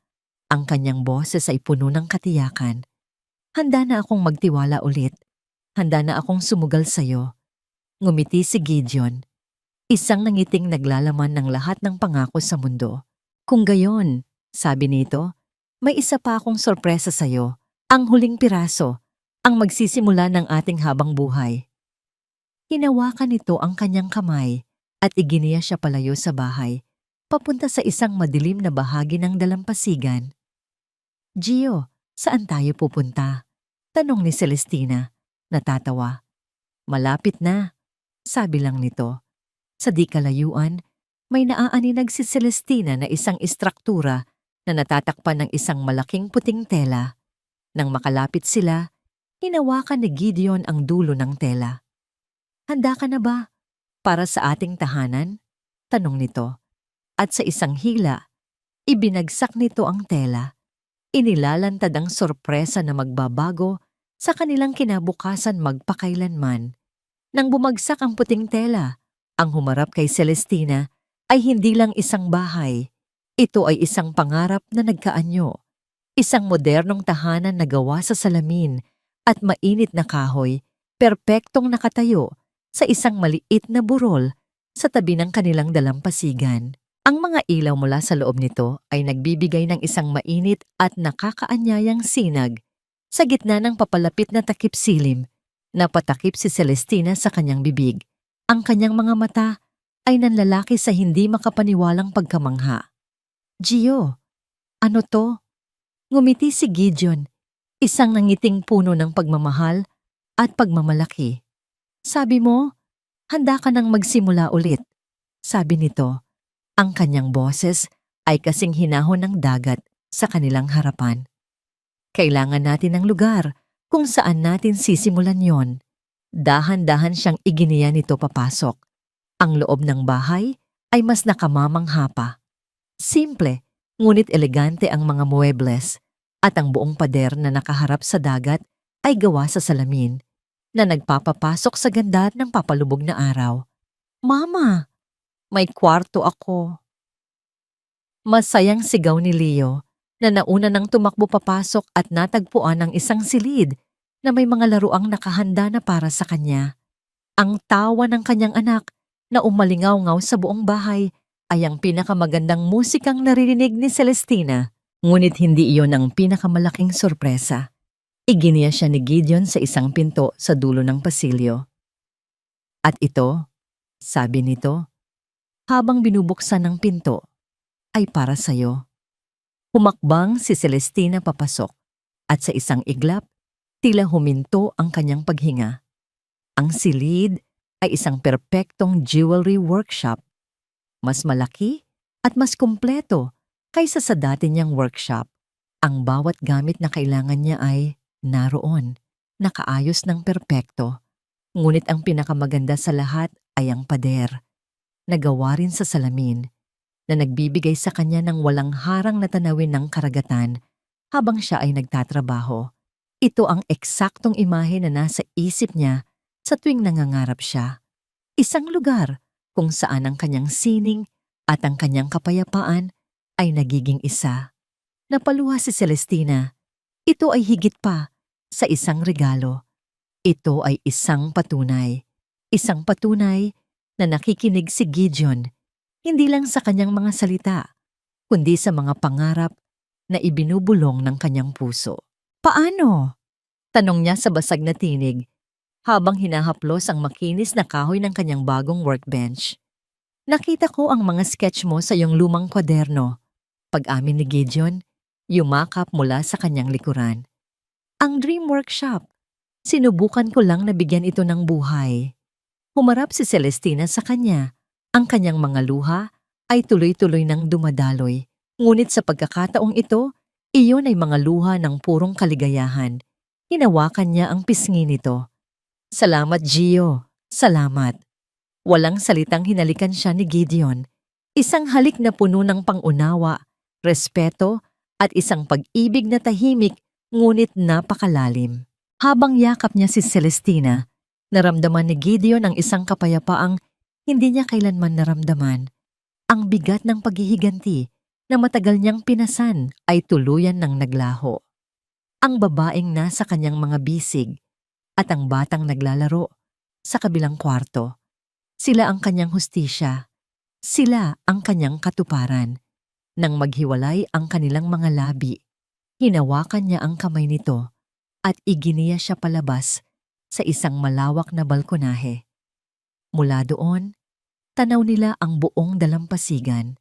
Ang kanyang boses ay puno ng katiyakan. Handa na akong magtiwala ulit. Handa na akong sumugal sa'yo. Ngumiti si Gideon. Isang nangiting naglalaman ng lahat ng pangako sa mundo. Kung gayon, sabi nito, may isa pa akong sorpresa sa'yo. Ang huling piraso, ang magsisimula ng ating habang buhay. Hinawakan nito ang kanyang kamay at iginiya siya palayo sa bahay, papunta sa isang madilim na bahagi ng dalampasigan. Gio, saan tayo pupunta? Tanong ni Celestina, natatawa. Malapit na, sabi lang nito. Sa di kalayuan, may naaaninag si Celestina na isang istruktura na natatakpan ng isang malaking puting tela. Nang makalapit sila, hinawakan ni Gideon ang dulo ng tela. Handa ka na ba para sa ating tahanan? Tanong nito. At sa isang hila, ibinagsak nito ang tela. Inilalantad ang sorpresa na magbabago sa kanilang kinabukasan magpakailanman. Nang bumagsak ang puting tela, ang humarap kay Celestina ay hindi lang isang bahay. Ito ay isang pangarap na nagkaanyo. Isang modernong tahanan na gawa sa salamin at mainit na kahoy, perpektong nakatayo sa isang maliit na burol sa tabi ng kanilang dalampasigan. Ang mga ilaw mula sa loob nito ay nagbibigay ng isang mainit at nakakaanyayang sinag. Sa gitna ng papalapit na takip silim, napatakip si Celestina sa kanyang bibig. Ang kanyang mga mata ay nanlalaki sa hindi makapaniwalang pagkamangha. Gio, ano to? Ngumiti si Gideon, isang nangiting puno ng pagmamahal at pagmamalaki. Sabi mo, handa ka nang magsimula ulit. Sabi nito, ang kanyang boses ay kasing hinahon ng dagat sa kanilang harapan. Kailangan natin ng lugar kung saan natin sisimulan yon. Dahan-dahan siyang iginiya nito papasok. Ang loob ng bahay ay mas nakamamangha pa. Simple, ngunit elegante ang mga muebles at ang buong pader na nakaharap sa dagat ay gawa sa salamin na nagpapapasok sa ganda ng papalubog na araw. Mama, may kwarto ako. Masayang sigaw ni Leo na nauna nang tumakbo papasok at natagpuan ang isang silid na may mga laruang nakahanda na para sa kanya. Ang tawa ng kanyang anak na umalingaw-ngaw sa buong bahay ay ang pinakamagandang musikang naririnig ni Celestina. Ngunit hindi iyon ang pinakamalaking sorpresa. Iginiya siya ni Gideon sa isang pinto sa dulo ng pasilyo. At ito, sabi nito, habang binubuksan ng pinto, ay para sa'yo. Humakbang si Celestina papasok at sa isang iglap, tila huminto ang kanyang paghinga. Ang silid ay isang perpektong jewelry workshop. Mas malaki at mas kumpleto kaysa sa dati niyang workshop. Ang bawat gamit na kailangan niya ay naroon, nakaayos ng perpekto. Ngunit ang pinakamaganda sa lahat ay ang pader, nagawa rin sa salamin, na nagbibigay sa kanya ng walang harang na tanawin ng karagatan habang siya ay nagtatrabaho. Ito ang eksaktong imahe na nasa isip niya sa tuwing nangangarap siya. Isang lugar kung saan ang kanyang sining at ang kanyang kapayapaan ay nagiging isa. Napaluha si Celestina. Ito ay higit pa sa isang regalo. Ito ay isang patunay. Isang patunay na nakikinig si Gideon, hindi lang sa kanyang mga salita, kundi sa mga pangarap na ibinubulong ng kanyang puso. Paano? Tanong niya sa basag na tinig, habang hinahaplos ang makinis na kahoy ng kanyang bagong workbench. Nakita ko ang mga sketch mo sa iyong lumang kwaderno. Pag-amin ni Gideon, yumakap mula sa kanyang likuran. Ang Dream Workshop. Sinubukan ko lang na bigyan ito ng buhay. Humarap si Celestina sa kanya. Ang kanyang mga luha ay tuloy-tuloy nang dumadaloy. Ngunit sa pagkakataong ito, iyon ay mga luha ng purong kaligayahan. Hinawakan niya ang pisngi nito. Salamat, Gio. Salamat. Walang salitang hinalikan siya ni Gideon. Isang halik na puno ng pangunawa, respeto, at isang pag-ibig na tahimik ngunit napakalalim. Habang yakap niya si Celestina, naramdaman ni Gideon ang isang kapayapaang hindi niya kailanman naramdaman. Ang bigat ng paghihiganti na matagal niyang pinasan ay tuluyan ng naglaho. Ang babaeng nasa kanyang mga bisig at ang batang naglalaro sa kabilang kwarto. Sila ang kanyang hustisya. Sila ang kanyang katuparan. Nang maghiwalay ang kanilang mga labi, hinawakan niya ang kamay nito at iginiya siya palabas sa isang malawak na balkonahe. Mula doon, tanaw nila ang buong dalampasigan.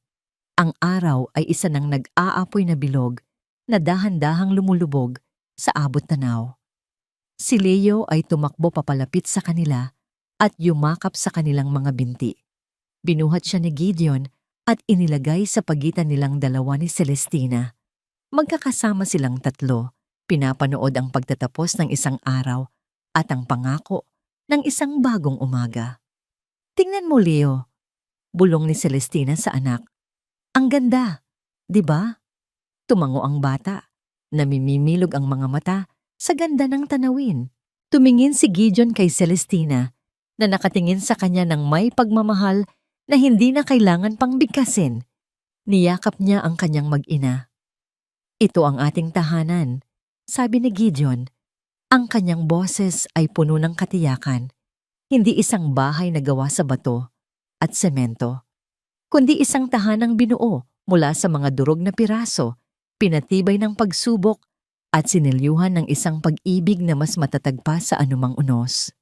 Ang araw ay isa ng nag-aapoy na bilog na dahan-dahang lumulubog sa abot tanaw. Si Leo ay tumakbo papalapit sa kanila at yumakap sa kanilang mga binti. Binuhat siya ni Gideon at inilagay sa pagitan nilang dalawa ni Celestina. Magkakasama silang tatlo. Pinapanood ang pagtatapos ng isang araw at ang pangako ng isang bagong umaga. Tingnan mo, Leo, bulong ni Celestina sa anak. Ang ganda, di ba? Tumango ang bata. Namimimilog ang mga mata sa ganda ng tanawin. Tumingin si Gideon kay Celestina na nakatingin sa kanya ng may pagmamahal na hindi na kailangan pang bigkasin. Niyakap niya ang kanyang mag-ina. Ito ang ating tahanan, sabi ni Gideon. Ang kanyang boses ay puno ng katiyakan. Hindi isang bahay na gawa sa bato at semento, kundi isang tahanang binuo mula sa mga durog na piraso, pinatibay ng pagsubok at sinilyuhan ng isang pag-ibig na mas matatag pa sa anumang unos.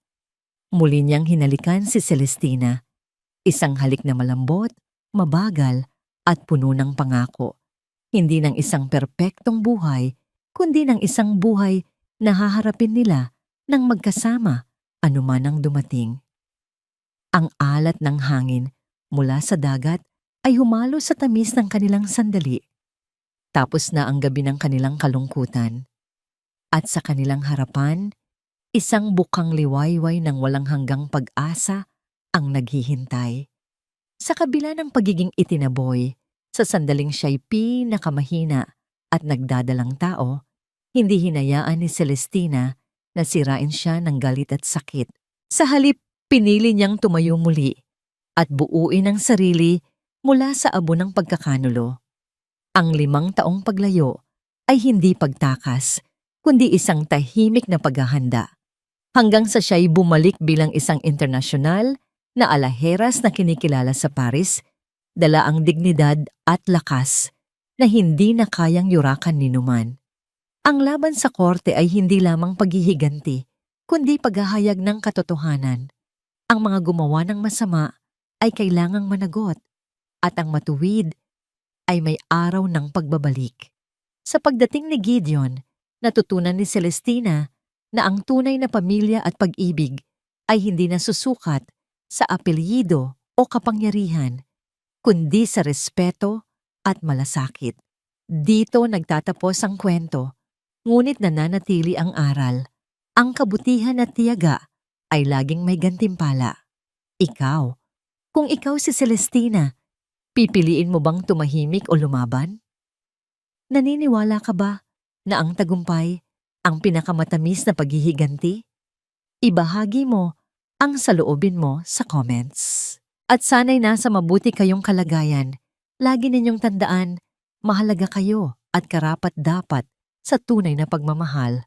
Muli niyang hinalikan si Celestina, isang halik na malambot, mabagal at puno ng pangako. Hindi ng isang perpektong buhay, kundi ng isang buhay na haharapin nila ng magkasama anuman ang dumating. Ang alat ng hangin mula sa dagat ay humalo sa tamis ng kanilang sandali. Tapos na ang gabi ng kanilang kalungkutan. At sa kanilang harapan, isang bukang liwayway ng walang hanggang pag-asa ang naghihintay. Sa kabila ng pagiging itinaboy, sa sandaling siya'y pinakamahina at nagdadalang tao, hindi hinayaan ni Celestina na sirain siya ng galit at sakit. Sa halip, pinili niyang tumayo muli at buuin ang sarili mula sa abo ng pagkakanulo. Ang 5 taong paglayo ay hindi pagtakas, kundi isang tahimik na paghahanda. Hanggang sa siya'y bumalik bilang isang internasyonal na alaheras na kinikilala sa Paris dala ang dignidad at lakas na hindi na kayang yurakan ni numan. Ang laban sa korte ay hindi lamang paghihiganti, kundi paghahayag ng katotohanan. Ang mga gumawa ng masama ay kailangang managot, at ang matuwid ay may araw ng pagbabalik. Sa pagdating ni Gideon, natutunan ni Celestina na ang tunay na pamilya at pag-ibig ay hindi nasusukat sa apelyido o kapangyarihan, kundi sa respeto at malasakit. Dito nagtatapos ang kwento, ngunit nananatili ang aral. Ang kabutihan at tiyaga ay laging may gantimpala. Ikaw, kung ikaw si Celestina, pipiliin mo bang tumahimik o lumaban? Naniniwala ka ba na ang tagumpay ang pinakamatamis na paghihiganti? Ibahagi mo ang saloobin mo sa comments. At sana'y nasa mabuti kayong kalagayan. Lagi ninyong tandaan, mahalaga kayo at karapat-dapat sa tunay na pagmamahal.